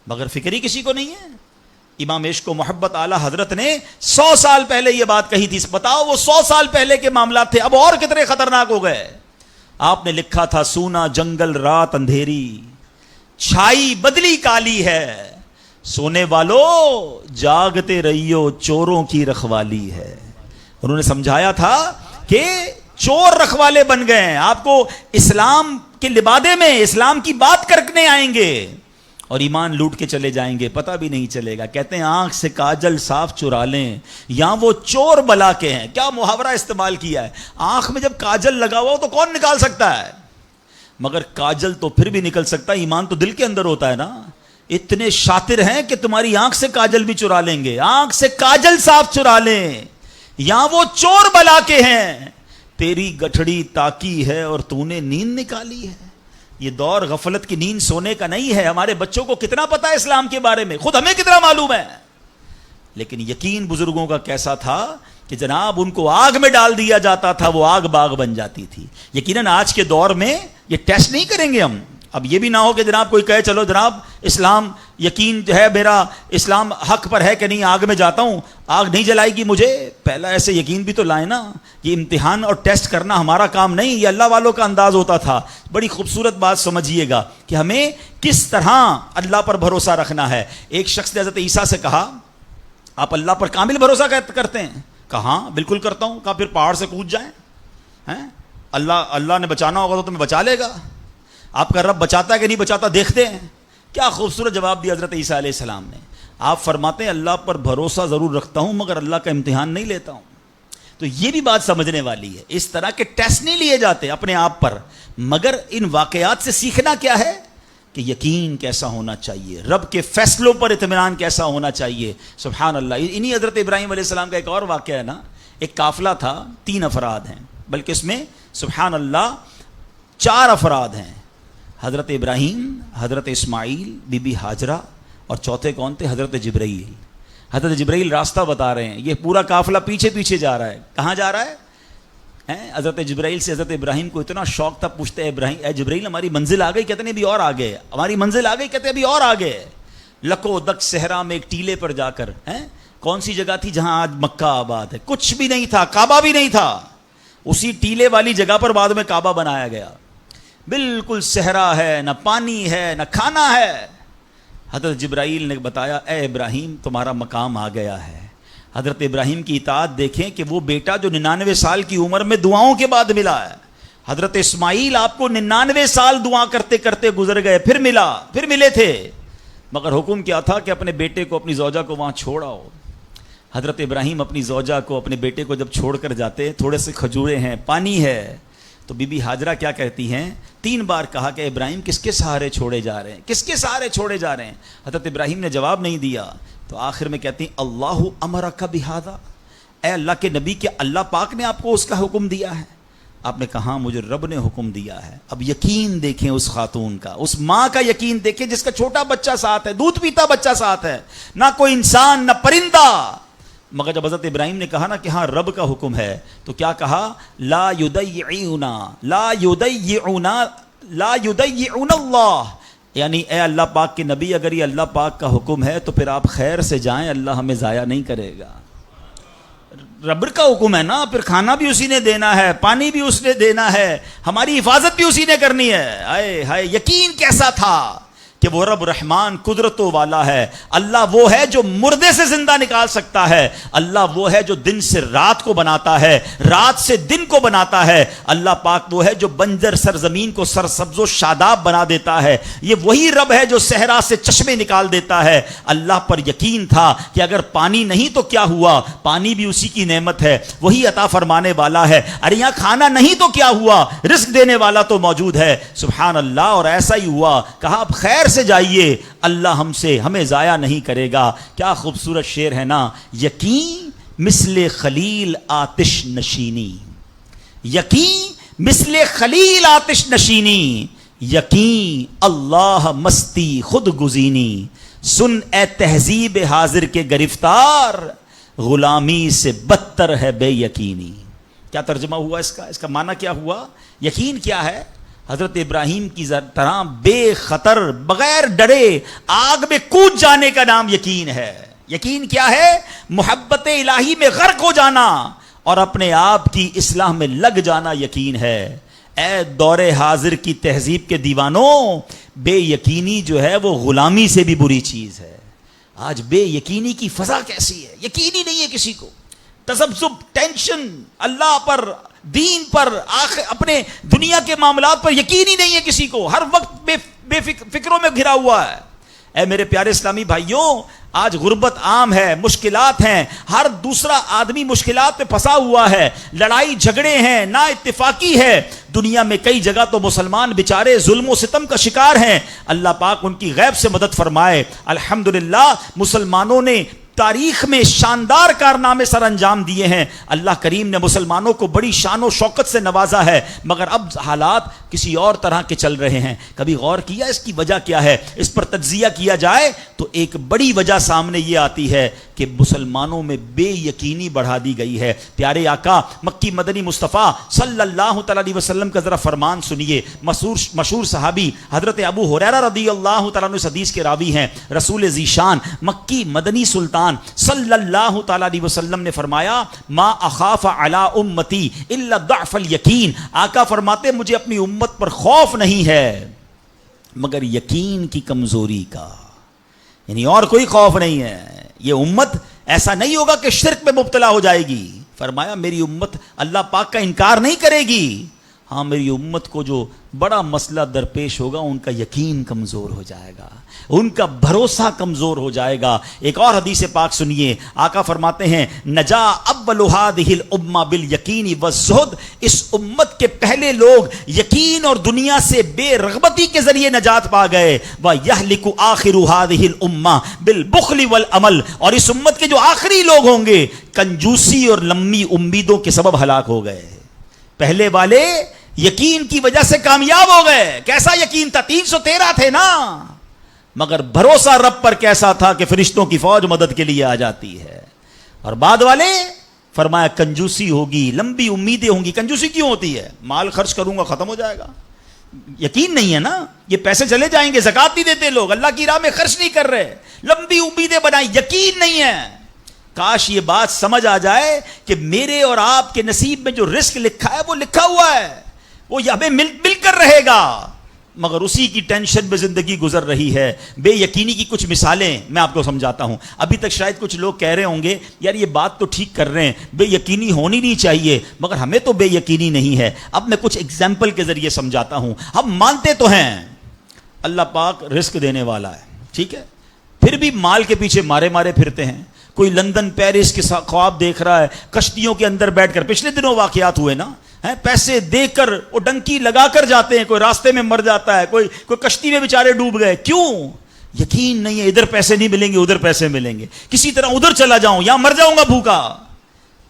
مگر فکر ہی کسی کو نہیں ہے. امام عشق و محبت اعلیٰ حضرت نے 100 سال پہلے یہ بات کہی تھی. بتاؤ وہ 100 سال پہلے کے معاملات تھے، اب اور کتنے خطرناک ہو گئے. آپ نے لکھا تھا سونا جنگل رات اندھیری، چھائی بدلی کالی ہے، سونے والو جاگتے رہیو چوروں کی رکھوالی ہے. انہوں نے سمجھایا تھا کہ چور رکھوالے بن گئے ہیں، آپ کو اسلام کے لبادے میں اسلام کی بات کرنے آئیں گے اور ایمان لوٹ کے چلے جائیں گے، پتہ بھی نہیں چلے گا. کہتے ہیں آنکھ سے کاجل صاف چرا لیں، یہاں وہ چور بلا کے ہیں. کیا محاورہ استعمال کیا ہے. آنکھ میں جب کاجل لگا ہوا ہو تو کون نکال سکتا ہے، مگر کاجل تو پھر بھی نکل سکتا ہے، ایمان تو دل کے اندر ہوتا ہے نا. اتنے شاطر ہیں کہ تمہاری آنکھ سے کاجل بھی چرا لیں گے. آنکھ سے کاجل صاف چرا لیں، یہاں وہ چور بلا کے ہیں. تیری گٹھڑی تاکی ہے اور تو نے نیند نکالی ہے. یہ دور غفلت کی نیند سونے کا نہیں ہے. ہمارے بچوں کو کتنا پتا ہے اسلام کے بارے میں، خود ہمیں کتنا معلوم ہے. لیکن یقین بزرگوں کا کیسا تھا کہ جناب ان کو آگ میں ڈال دیا جاتا تھا، وہ آگ باغ بن جاتی تھی. یقیناً آج کے دور میں یہ ٹیسٹ نہیں کریں گے ہم. اب یہ بھی نہ ہو کہ جناب کوئی کہے چلو جناب اسلام یقین جو ہے میرا، اسلام حق پر ہے کہ نہیں، آگ میں جاتا ہوں، آگ نہیں جلائے گی مجھے. پہلا ایسے یقین بھی تو لائیں نا. یہ امتحان اور ٹیسٹ کرنا ہمارا کام نہیں، یہ اللہ والوں کا انداز ہوتا تھا. بڑی خوبصورت بات سمجھیے گا کہ ہمیں کس طرح اللہ پر بھروسہ رکھنا ہے. ایک شخص نے حضرت عیسیٰ سے کہا آپ اللہ پر کامل بھروسہ کرتے ہیں؟ کہا ہاں بالکل کرتا ہوں. کہا پھر پہاڑ سے کود جائیں، اللہ نے بچانا ہوگا تو تمہیں بچا لے گا. آپ کا رب بچاتا ہے کہ نہیں بچاتا دیکھتے ہیں. کیا خوبصورت جواب دیا حضرت عیسیٰ علیہ السلام نے. آپ فرماتے ہیں اللہ پر بھروسہ ضرور رکھتا ہوں مگر اللہ کا امتحان نہیں لیتا ہوں. تو یہ بھی بات سمجھنے والی ہے. اس طرح کے ٹیسٹ نہیں لیے جاتے اپنے آپ پر، مگر ان واقعات سے سیکھنا کیا ہے کہ یقین کیسا ہونا چاہیے، رب کے فیصلوں پر اطمینان کیسا ہونا چاہیے. سبحان اللہ. انہی حضرت ابراہیم علیہ السلام کا ایک اور واقعہ ہے نا. ایک قافلہ تھا، 3 افراد ہیں، بلکہ اس میں سبحان اللہ 4 افراد ہیں. حضرت ابراہیم، حضرت اسماعیل، بی بی ہاجرہ، اور چوتھے کون تھے؟ حضرت جبرائیل. حضرت جبرائیل راستہ بتا رہے ہیں. یہ پورا قافلہ پیچھے پیچھے جا رہا ہے. کہاں جا رہا ہے؟ حضرت جبرائیل سے حضرت ابراہیم کو اتنا شوق تھا، پوچھتے ہیں ابراہیم اے جبرائیل ہماری منزل آ گئی؟ کہتے ہیں ابھی اور آگے. ہماری منزل آ گئی؟ کہتے ہیں ابھی اور آگے. لکو دک صحرا میں ایک ٹیلے پر جا کر، کون سی جگہ تھی جہاں آج مکہ آباد ہے؟ کچھ بھی نہیں تھا، کعبہ بھی نہیں تھا. اسی ٹیلے والی جگہ پر بعد میں کعبہ بنایا گیا. بالکل صحرا ہے، نہ پانی ہے نہ کھانا ہے. حضرت جبرائیل نے بتایا اے ابراہیم تمہارا مقام آ گیا ہے. حضرت ابراہیم کی اطاعت دیکھیں کہ وہ بیٹا جو 99 سال کی عمر میں دعاؤں کے بعد ملا ہے. حضرت اسماعیل آپ کو 99 سال دعا کرتے کرتے گزر گئے، پھر ملا، پھر ملے تھے، مگر حکم کیا تھا کہ اپنے بیٹے کو، اپنی زوجہ کو وہاں چھوڑ آؤ. حضرت ابراہیم اپنی زوجہ کو، اپنے بیٹے کو جب چھوڑ کر جاتے، تھوڑے سے کھجورے ہیں، پانی ہے، تو بی بی ہاجرہ کیا کہتی ہیں؟ 3 بار کہا کہ ابراہیم کس کے سہارے چھوڑے جا رہے ہیں، کس کے سہارے چھوڑے جا رہے ہیں؟ حضرت ابراہیم نے جواب نہیں دیا. تو آخر میں کہتی ہیں اللہ امرک بہذا، اے اللہ کے نبی، کہ اللہ پاک نے آپ کو اس کا حکم دیا ہے؟ آپ نے کہا مجھے رب نے حکم دیا ہے. اب یقین دیکھیں اس خاتون کا، اس ماں کا یقین دیکھیں جس کا چھوٹا بچہ ساتھ ہے، دودھ پیتا بچہ ساتھ ہے، نہ کوئی انسان نہ پرندہ. مگر جب حضرت ابراہیم نے کہا نا کہ ہاں رب کا حکم ہے، تو کیا کہا؟ لا یضیعونا لا یضیعونا لا یضیعون اللہ، یعنی اے اللہ پاک کے نبی اگر یہ اللہ پاک کا حکم ہے تو پھر آپ خیر سے جائیں، اللہ ہمیں ضائع نہیں کرے گا. رب کا حکم ہے نا، پھر کھانا بھی اسی نے دینا ہے، پانی بھی اس نے دینا ہے، ہماری حفاظت بھی اسی نے کرنی ہے. ہائے ہائے یقین کیسا تھا کہ وہ رب رحمان قدرتوں والا ہے. اللہ وہ ہے جو مردے سے زندہ نکال سکتا ہے. اللہ وہ ہے جو دن سے رات کو بناتا ہے، رات سے دن کو بناتا ہے. اللہ پاک وہ ہے جو بنجر سرزمین کو سرسبز و شاداب بنا دیتا ہے. یہ وہی رب ہے جو صحرا سے چشمے نکال دیتا ہے. اللہ پر یقین تھا کہ اگر پانی نہیں تو کیا ہوا، پانی بھی اسی کی نعمت ہے، وہی عطا فرمانے والا ہے. ارے یہاں کھانا نہیں تو کیا ہوا، رزق دینے والا تو موجود ہے. سبحان اللہ. اور ایسا ہی ہوا. کہا اب خیر سے جائیے، اللہ ہمیں ضائع نہیں کرے گا. کیا خوبصورت شعر ہے نا. یقین مثل خلیل آتش نشینی، یقین مثل خلیل آتش نشینی، یقین اللہ مستی خود گزینی. سن اے تہذیب حاضر کے گرفتار، غلامی سے بدتر ہے بے یقینی. کیا ترجمہ ہوا اس کا معنی کیا ہوا؟ یقین کیا ہے؟ حضرت ابراہیم کی طرح بے خطر بغیر ڈرے آگ میں کود جانے کا نام یقین ہے. یقین کیا ہے؟ محبت الہی میں غرق ہو جانا اور اپنے آپ کی اصلاح میں لگ جانا یقین ہے. اے دور حاضر کی تہذیب کے دیوانوں، بے یقینی جو ہے وہ غلامی سے بھی بری چیز ہے. آج بے یقینی کی فضا کیسی ہے، یقین ہی نہیں ہے کسی کو. تذبذب، ٹینشن، اللہ پر، دین پر، اپنے دنیا کے معاملات پر یقین ہی نہیں ہے کسی کو. ہر وقت بے فکروں میں گھرا ہوا ہے. اے میرے پیارے اسلامی بھائیوں، آج غربت عام ہے، مشکلات ہیں، ہر دوسرا آدمی مشکلات پہ پھنسا ہوا ہے، لڑائی جھگڑے ہیں، نا اتفاقی ہے. دنیا میں کئی جگہ تو مسلمان بیچارے ظلم و ستم کا شکار ہیں. اللہ پاک ان کی غیب سے مدد فرمائے. الحمدللہ مسلمانوں نے تاریخ میں شاندار کارنامے سر انجام دیے ہیں. اللہ کریم نے مسلمانوں کو بڑی شان و شوکت سے نوازا ہے، مگر اب حالات کسی اور طرح کے چل رہے ہیں. کبھی غور کیا اس کی وجہ کیا ہے؟ اس پر تجزیہ کیا جائے تو ایک بڑی وجہ سامنے یہ آتی ہے کہ مسلمانوں میں بے یقینی بڑھا دی گئی ہے. پیارے آقا مکی مدنی مصطفیٰ صلی اللہ تعالی علیہ وسلم کا ذرا فرمان سنیے. مشہور صحابی حضرت ابو ہریرہ رضی اللہ تعالیٰ عنہ اس حدیث کے راوی ہیں. رسول ذیشان مکی مدنی سلطان صلی اللہ تعالی علیہ وسلم نے فرمایا ما اخاف علی امتی الا ضعف الیقین. آقا فرماتے مجھے اپنی امت پر خوف نہیں ہے مگر یقین کی کمزوری کا، یعنی اور کوئی خوف نہیں ہے. یہ امت ایسا نہیں ہوگا کہ شرک میں مبتلا ہو جائے گی. فرمایا میری امت اللہ پاک کا انکار نہیں کرے گی، ہاں میری امت کو جو بڑا مسئلہ درپیش ہوگا ان کا یقین کمزور ہو جائے گا، ان کا بھروسہ کمزور ہو جائے گا۔ ایک اور حدیث پاک سنیے، آقا فرماتے ہیں نجا اول هذه الامه بالیقین والزہد، اس امت کے پہلے لوگ یقین اور دنیا سے بے رغبتی کے ذریعے نجات پا گئے، ویہلک آخر هذه الامه بالبخل والعمل، اور اس امت کے جو آخری لوگ ہوں گے کنجوسی اور لمبی امیدوں کے سبب ہلاک ہو گئے۔ پہلے والے یقین کی وجہ سے کامیاب ہو گئے۔ کیسا یقین تھا؟ 313 تھے نا، مگر بھروسہ رب پر کیسا تھا کہ فرشتوں کی فوج مدد کے لیے آ جاتی ہے۔ اور بعد والے فرمایا کنجوسی ہوگی، لمبی امیدیں ہوں گی۔ کنجوسی کیوں ہوتی ہے؟ مال خرچ کروں گا ختم ہو جائے گا، یقین نہیں ہے نا، یہ پیسے چلے جائیں گے، زکات نہیں دیتے لوگ، اللہ کی راہ میں خرچ نہیں کر رہے، لمبی امیدیں بنائی، یقین نہیں ہے۔ کاش یہ بات سمجھ آ جائے کہ میرے اور آپ کے نصیب میں جو رزق لکھا ہے وہ لکھا ہوا ہے، وہ ہمیں مل کر رہے گا، مگر اسی کی ٹینشن میں زندگی گزر رہی ہے۔ بے یقینی کی کچھ مثالیں میں آپ کو سمجھاتا ہوں۔ ابھی تک شاید کچھ لوگ کہہ رہے ہوں گے یار یہ بات تو ٹھیک کر رہے ہیں، بے یقینی ہونی نہیں چاہیے، مگر ہمیں تو بے یقینی نہیں ہے۔ اب میں کچھ ایگزامپل کے ذریعے سمجھاتا ہوں۔ ہم مانتے تو ہیں اللہ پاک رزق دینے والا ہے، ٹھیک ہے، پھر بھی مال کے پیچھے مارے پھرتے ہیں۔ کوئی لندن پیرس کے خواب دیکھ رہا ہے، کشتیوں کے اندر بیٹھ کر، پچھلے دنوں واقعات ہوئے نا، پیسے دے کر وہ ڈنکی لگا کر جاتے ہیں، کوئی راستے میں مر جاتا ہے، کوئی کشتی میں بیچارے ڈوب گئے۔ کیوں؟ یقین نہیں ہے ادھر پیسے نہیں ملیں گے، ادھر پیسے ملیں گے، کسی طرح ادھر چلا جاؤں یا مر جاؤں گا بھوکا۔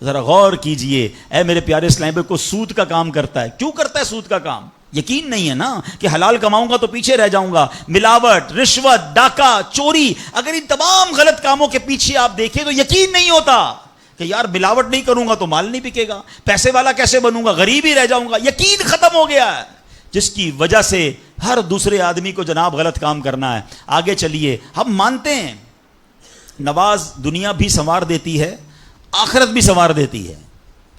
ذرا غور کیجئے، اے میرے پیارے اسلام بھائی، کو سود کا کام کرتا ہے، کیوں کرتا ہے سود کا کام؟ یقین نہیں ہے نا کہ حلال کماؤں گا تو پیچھے رہ جاؤں گا۔ ملاوٹ، رشوت، ڈاکہ، چوری، اگر ان تمام غلط کاموں کے پیچھے آپ دیکھیں تو یقین نہیں ہوتا کہ یار ملاوٹ نہیں کروں گا تو مال نہیں بکے گا، پیسے والا کیسے بنوں گا، غریب ہی رہ جاؤں گا۔ یقین ختم ہو گیا ہے، جس کی وجہ سے ہر دوسرے آدمی کو جناب غلط کام کرنا ہے۔ آگے چلیے، ہم مانتے ہیں نماز دنیا بھی سنوار دیتی ہے، آخرت بھی سنوار دیتی ہے،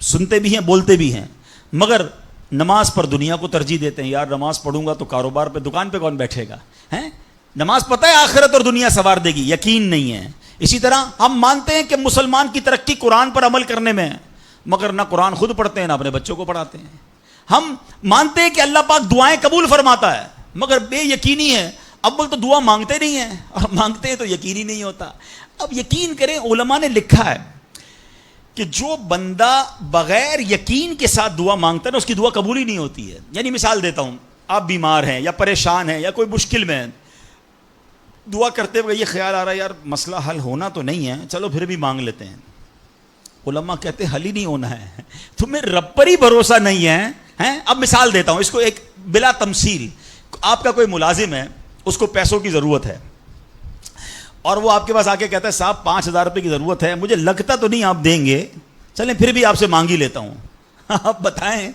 سنتے بھی ہیں بولتے بھی ہیں، مگر نماز پر دنیا کو ترجیح دیتے ہیں۔ یار نماز پڑھوں گا تو کاروبار پہ، دکان پہ کون بیٹھے گا؟ ہیں نماز پتہ ہے آخرت اور دنیا سنوار دے گی، یقین نہیں ہے۔ اسی طرح ہم مانتے ہیں کہ مسلمان کی ترقی قرآن پر عمل کرنے میں ہے، مگر نہ قرآن خود پڑھتے ہیں نہ اپنے بچوں کو پڑھاتے ہیں۔ ہم مانتے ہیں کہ اللہ پاک دعائیں قبول فرماتا ہے، مگر بے یقینی ہے، اول تو دعا مانگتے نہیں ہیں، اور مانگتے ہیں تو یقینی نہیں ہوتا۔ اب یقین کریں، علماء نے لکھا ہے کہ جو بندہ بغیر یقین کے ساتھ دعا مانگتا ہے نا، اس کی دعا قبول ہی نہیں ہوتی ہے۔ یعنی مثال دیتا ہوں، آپ بیمار ہیں یا پریشان ہیں یا کوئی مشکل میں ہیں، دعا کرتے ہوئے یہ خیال آ رہا ہے یار مسئلہ حل ہونا تو نہیں ہے، چلو پھر بھی مانگ لیتے ہیں۔ علماء کہتے ہیں حل ہی نہیں ہونا ہے، تمہیں رب پر ہی بھروسہ نہیں ہے۔ اب مثال دیتا ہوں اس کو ایک بلا تمثیل۔ آپ کا کوئی ملازم ہے، اس کو پیسوں کی ضرورت ہے، اور وہ آپ کے پاس آ کے کہتا ہے صاحب 5,000 روپے کی ضرورت ہے، مجھے لگتا تو نہیں آپ دیں گے، چلیں پھر بھی آپ سے مانگ ہی لیتا ہوں۔ آپ بتائیں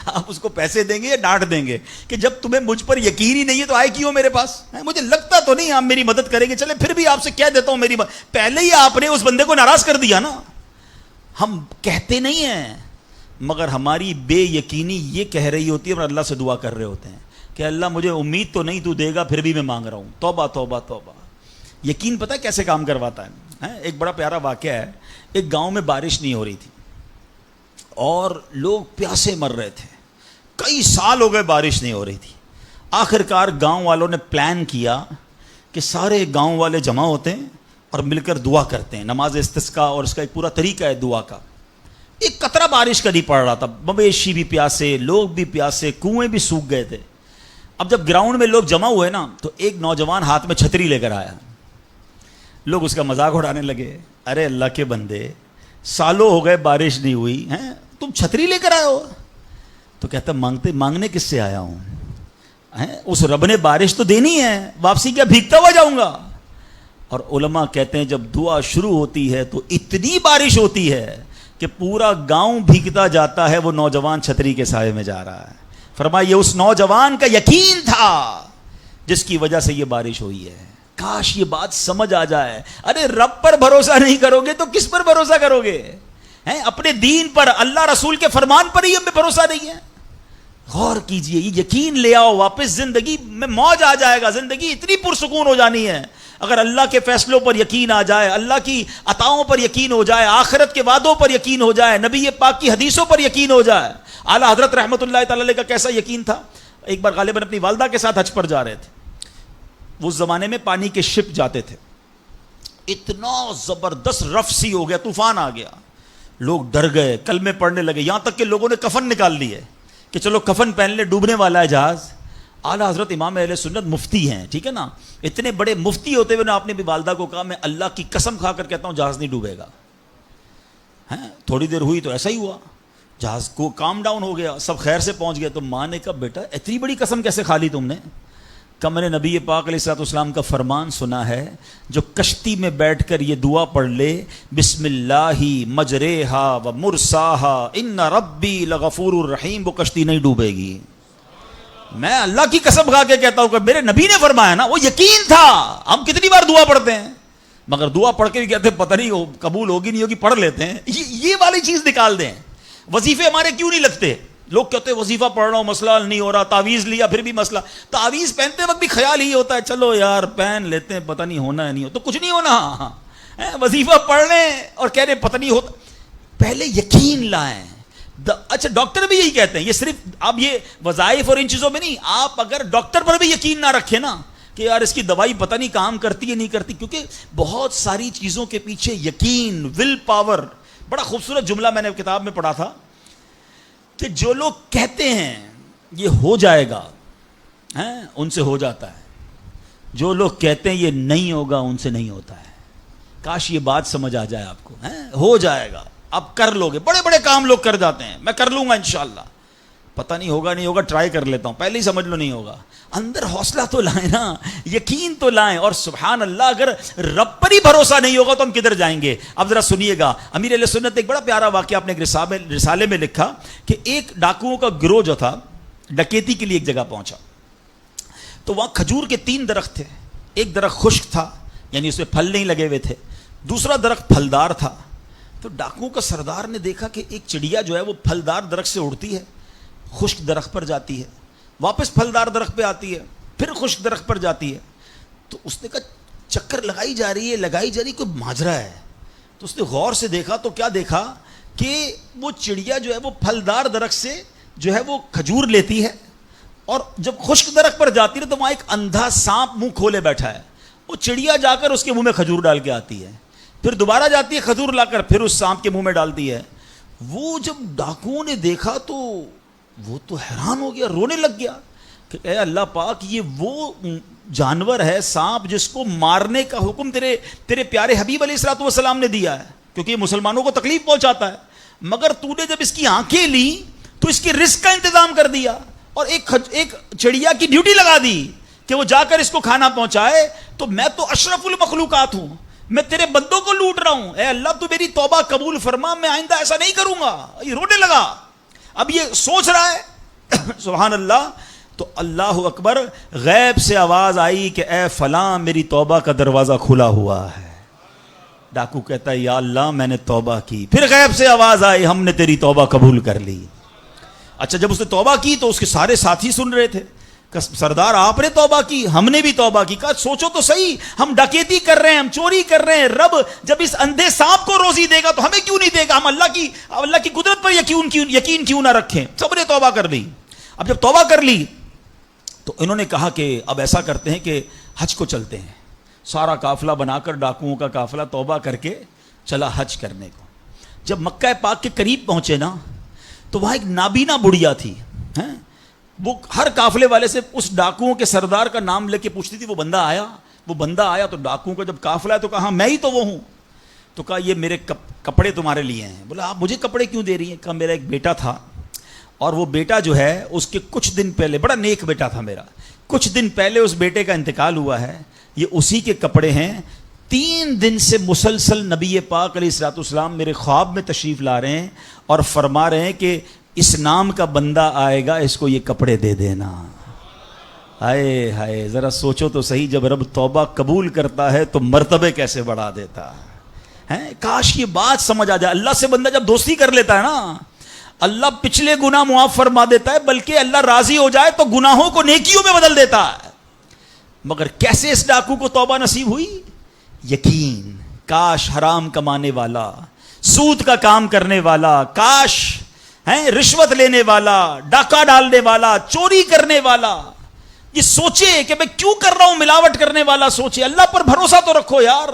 آپ اس کو پیسے دیں گے یا ڈانٹ دیں گے کہ جب تمہیں مجھ پر یقین ہی نہیں ہے تو آئے کیوں میرے پاس؟ مجھے لگتا تو نہیں آپ میری مدد کریں گے، چلیں پھر بھی آپ سے کہہ دیتا ہوں میری پہلے ہی آپ نے اس بندے کو ناراض کر دیا نا۔ ہم کہتے نہیں ہیں، مگر ہماری بے یقینی یہ کہہ رہی ہوتی ہے، اور اللہ سے دعا کر رہے ہوتے ہیں کہ اللہ مجھے امید تو نہیں تو دے گا، پھر بھی میں مانگ رہا ہوں۔ توبہ توبہ توبہ۔ یقین پتہ کیسے کام کرواتا ہے؟ ایک بڑا پیارا واقعہ ہے، ایک گاؤں میں بارش نہیں ہو رہی تھی اور لوگ پیاسے مر رہے تھے، کئی سال ہو گئے بارش نہیں ہو رہی تھی۔ آخر کار گاؤں والوں نے پلان کیا کہ سارے گاؤں والے جمع ہوتے ہیں اور مل کر دعا کرتے ہیں، نماز استسقاء، اور اس کا ایک پورا طریقہ ہے دعا کا۔ ایک قطرہ بارش کا نہیں پڑ رہا تھا، مویشی بھی پیاسے، لوگ بھی پیاسے، کنویں بھی سوکھ گئے تھے۔ اب جب گراؤنڈ میں لوگ جمع ہوئے نا تو ایک نوجوان ہاتھ میں چھتری لے کر آیا، لوگ اس کا مذاق اڑانے لگے، ارے اللہ کے بندے سالوں ہو گئے بارش نہیں ہوئی ہیں، تم چھتری لے کر آئے ہو؟ تو کہتا مانگنے کس سے آیا ہوں، اس رب نے بارش تو دینی ہے، واپسی کیا بھیگتا ہوا جاؤں گا؟ اور علماء کہتے ہیں جب دعا شروع ہوتی ہے تو اتنی بارش ہوتی ہے کہ پورا گاؤں بھیگتا جاتا ہے، وہ نوجوان چھتری کے سائے میں جا رہا ہے۔ فرمایا یہ اس نوجوان کا یقین تھا جس کی وجہ سے یہ بارش ہوئی ہے۔ کاش یہ بات سمجھ آ جائے، ارے رب پر بھروسہ نہیں کرو گے تو کس پر بھروسہ کرو گے؟ اپنے دین پر، اللہ رسول کے فرمان پر ہی ہمیں بھروسہ نہیں ہے۔ غور کیجئے، یہ یقین لے آؤ واپس، زندگی میں موج آ جائے گا، زندگی اتنی پرسکون ہو جانی ہے اگر اللہ کے فیصلوں پر یقین آ جائے، اللہ کی عطاؤں پر یقین ہو جائے، آخرت کے وعدوں پر یقین ہو جائے، نبی پاک کی حدیثوں پر یقین ہو جائے۔ اعلیٰ حضرت رحمۃ اللہ تعالی علیہ کا کیسا یقین تھا. ایک بار غالباً اپنی والدہ کے ساتھ حج پر جا رہے تھے. اس زمانے میں پانی کے شپ جاتے تھے. اتنا زبردست رف سی ہو گیا, طوفان آ گیا, لوگ ڈر گئے, کلمے پڑھنے لگے, یہاں تک کہ لوگوں نے کفن نکال لیے کہ چلو کفن پہن لے, ڈوبنے والا ہے جہاز. اعلیٰ حضرت امام اہل سنت مفتی ہیں, ٹھیک ہے نا, اتنے بڑے مفتی ہوتے ہوئے آپ نے بھی والدہ کو کہا میں اللہ کی قسم کھا کر کہتا ہوں جہاز نہیں ڈوبے گا. تھوڑی دیر ہوئی تو ایسا ہی ہوا, جہاز کو کام ڈاؤن ہو گیا, سب خیر سے پہنچ گئے. تو ماں نے کہا بیٹا اتنی بڑی قسم کیسے کھا لی تم نے؟ کہ میں نے نبی پاک علیہ الصلوۃ والسلام کا فرمان سنا ہے, جو کشتی میں بیٹھ کر یہ دعا پڑھ لے, بسم اللہ مجریہا و مرساہا ان ربی لغفور الرحیم, وہ کشتی نہیں ڈوبے گی. میں اللہ کی قسم کھا کے کہتا ہوں کہ میرے نبی نے فرمایا نا, وہ یقین تھا. ہم کتنی بار دعا پڑھتے ہیں, مگر دعا پڑھ کے بھی کہتے ہیں پتہ نہیں قبول ہوگی نہیں ہوگی, پڑھ لیتے ہیں. یہ والی چیز نکال دیں. وظیفے ہمارے کیوں نہیں لگتے؟ لوگ کہتے ہیں وظیفہ پڑھ رہا ہوں مسئلہ حل نہیں ہو رہا, تعویذ لیا پھر بھی مسئلہ. تعویذ پہنتے وقت بھی خیال ہی ہوتا ہے چلو یار پہن لیتے ہیں, پتہ نہیں ہونا ہے نہیں ہو تو کچھ نہیں ہونا. وظیفہ پڑھ رہے ہیں اور کہہ رہے پتہ نہیں ہوتا. پہلے یقین لائیں. اچھا ڈاکٹر بھی یہی کہتے ہیں, یہ صرف اب یہ وظائف اور ان چیزوں میں نہیں, آپ اگر ڈاکٹر پر بھی یقین نہ رکھیں نا کہ یار اس کی دوائی پتہ نہیں کام کرتی ہے نہیں کرتی, کیونکہ بہت ساری چیزوں کے پیچھے یقین, ول پاور. بڑا خوبصورت جملہ میں نے کتاب میں پڑھا تھا کہ جو لوگ کہتے ہیں یہ ہو جائے گا ان سے ہو جاتا ہے, جو لوگ کہتے ہیں یہ نہیں ہوگا ان سے نہیں ہوتا ہے. کاش یہ بات سمجھ آ جائے آپ کو. ہو جائے گا, اب کر لو گے. بڑے بڑے کام لوگ کر جاتے ہیں, میں کر لوں گا انشاءاللہ, پتہ نہیں ہوگا نہیں ہوگا, ٹرائی کر لیتا ہوں, پہلے ہی سمجھ لو نہیں ہوگا. اندر حوصلہ تو لائیں نا, یقین تو لائیں. اور سبحان اللہ اگر رب پر ہی بھروسہ نہیں ہوگا تو ہم کدھر جائیں گے؟ اب ذرا سنیے گا, امیر اہل سنت ایک بڑا پیارا واقعہ اپنے رسالے میں لکھا کہ ایک ڈاکوؤں کا گروہ جو تھا ڈکیتی کے لیے ایک جگہ پہنچا. تو وہاں کھجور کے 3 درخت تھے. ایک درخت خشک تھا, یعنی اس میں پھل نہیں لگے ہوئے تھے. دوسرا درخت پھلدار تھا. تو ڈاکوؤں کا سردار نے دیکھا کہ ایک چڑیا جو ہے وہ پھلدار درخت سے اڑتی ہے, خشک درخت پر جاتی ہے, واپس پھلدار درخت پہ آتی ہے, پھر خشک درخت پر جاتی ہے. تو اس نے کہا چکر لگائی جا رہی ہے, کوئی ماجرا ہے. تو اس نے غور سے دیکھا تو کیا دیکھا کہ وہ چڑیا جو ہے وہ پھلدار درخت سے جو ہے وہ کھجور لیتی ہے, اور جب خشک درخت پر جاتی ہے تو وہاں ایک اندھا سانپ منہ کھولے بیٹھا ہے. وہ چڑیا جا کر اس کے منہ میں کھجور ڈال کے آتی ہے, پھر دوبارہ جاتی ہے کھجور لا کر پھر اس سانپ کے منہ میں ڈالتی ہے. وہ جب ڈاکوؤں نے دیکھا تو وہ تو حیران ہو گیا, رونے لگ گیا کہ اے اللہ پاک, یہ وہ جانور ہے سانپ جس کو مارنے کا حکم تیرے پیارے حبیب علیہ الصلوۃ والسلام نے دیا ہے, کیونکہ یہ مسلمانوں کو تکلیف پہنچاتا ہے. مگر تو نے جب اس کی آنکھیں لی تو اس کے رزق کا انتظام کر دیا, اور ایک چڑیا کی ڈیوٹی لگا دی کہ وہ جا کر اس کو کھانا پہنچائے. تو میں تو اشرف المخلوقات ہوں, میں تیرے بندوں کو لوٹ رہا ہوں, اے اللہ تو میری توبہ قبول فرما, میں آئندہ ایسا نہیں کروں گا. یہ رونے لگا. اب یہ سوچ رہا ہے سبحان اللہ. تو اللہ اکبر, غیب سے آواز آئی کہ اے فلاں میری توبہ کا دروازہ کھلا ہوا ہے. ڈاکو کہتا ہے یا اللہ میں نے توبہ کی. پھر غیب سے آواز آئی ہم نے تیری توبہ قبول کر لی. اچھا جب اس نے توبہ کی تو اس کے سارے ساتھی سن رہے تھے کہ سردار آپ نے توبہ کی, ہم نے بھی توبہ کی. کہا سوچو تو صحیح, ہم ڈکیتی کر رہے ہیں, ہم چوری کر رہے ہیں, رب جب اس اندھے سانپ کو روزی دے گا تو ہمیں کیوں نہیں دے گا؟ ہم اللہ کی قدرت پر یقین کیوں نہ رکھیں؟ سب نے توبہ کر لی. اب جب توبہ کر لی تو انہوں نے کہا کہ اب ایسا کرتے ہیں کہ حج کو چلتے ہیں. سارا قافلہ بنا کر ڈاکوؤں کا قافلہ توبہ کر کے چلا حج کرنے کو. جب مکہ پاک کے قریب پہنچے نا تو وہاں ایک نابینا بڑھیا تھی. وہ ہر قافلے والے سے اس ڈاکوؤں کے سردار کا نام لے کے پوچھتی تھی. وہ بندہ آیا تو ڈاکوؤں کا جب قافلہ ہے تو کہا میں ہی تو وہ ہوں. تو کہا یہ میرے کپڑے تمہارے لیے ہیں. بولا آپ مجھے کپڑے کیوں دے رہی ہیں؟ کہا میرا ایک بیٹا تھا, اور وہ بیٹا جو ہے اس کے کچھ دن پہلے, بڑا نیک بیٹا تھا میرا, کچھ دن پہلے اس بیٹے کا انتقال ہوا ہے, یہ اسی کے کپڑے ہیں. 3 دن سے مسلسل نبی پاک علیہ الصلوۃ والسلام میرے خواب میں تشریف لا رہے ہیں اور فرما رہے ہیں کہ اس نام کا بندہ آئے گا, اس کو یہ کپڑے دے دینا. ہائے ہائے, ذرا سوچو تو صحیح, جب رب توبہ قبول کرتا ہے تو مرتبے کیسے بڑھا دیتا ہے. کاش یہ بات سمجھ آ جائے. اللہ سے بندہ جب دوستی کر لیتا ہے نا, اللہ پچھلے گناہ معاف فرما دیتا ہے, بلکہ اللہ راضی ہو جائے تو گناہوں کو نیکیوں میں بدل دیتا ہے. مگر کیسے اس ڈاکو کو توبہ نصیب ہوئی؟ یقین. کاش حرام کمانے والا, سود کا کام کرنے والا, کاش ہیں رشوت لینے والا, ڈاکہ ڈالنے والا, چوری کرنے والا, یہ سوچے کہ میں کیوں کر رہا ہوں, ملاوٹ کرنے والا سوچے. اللہ پر بھروسہ تو رکھو یار,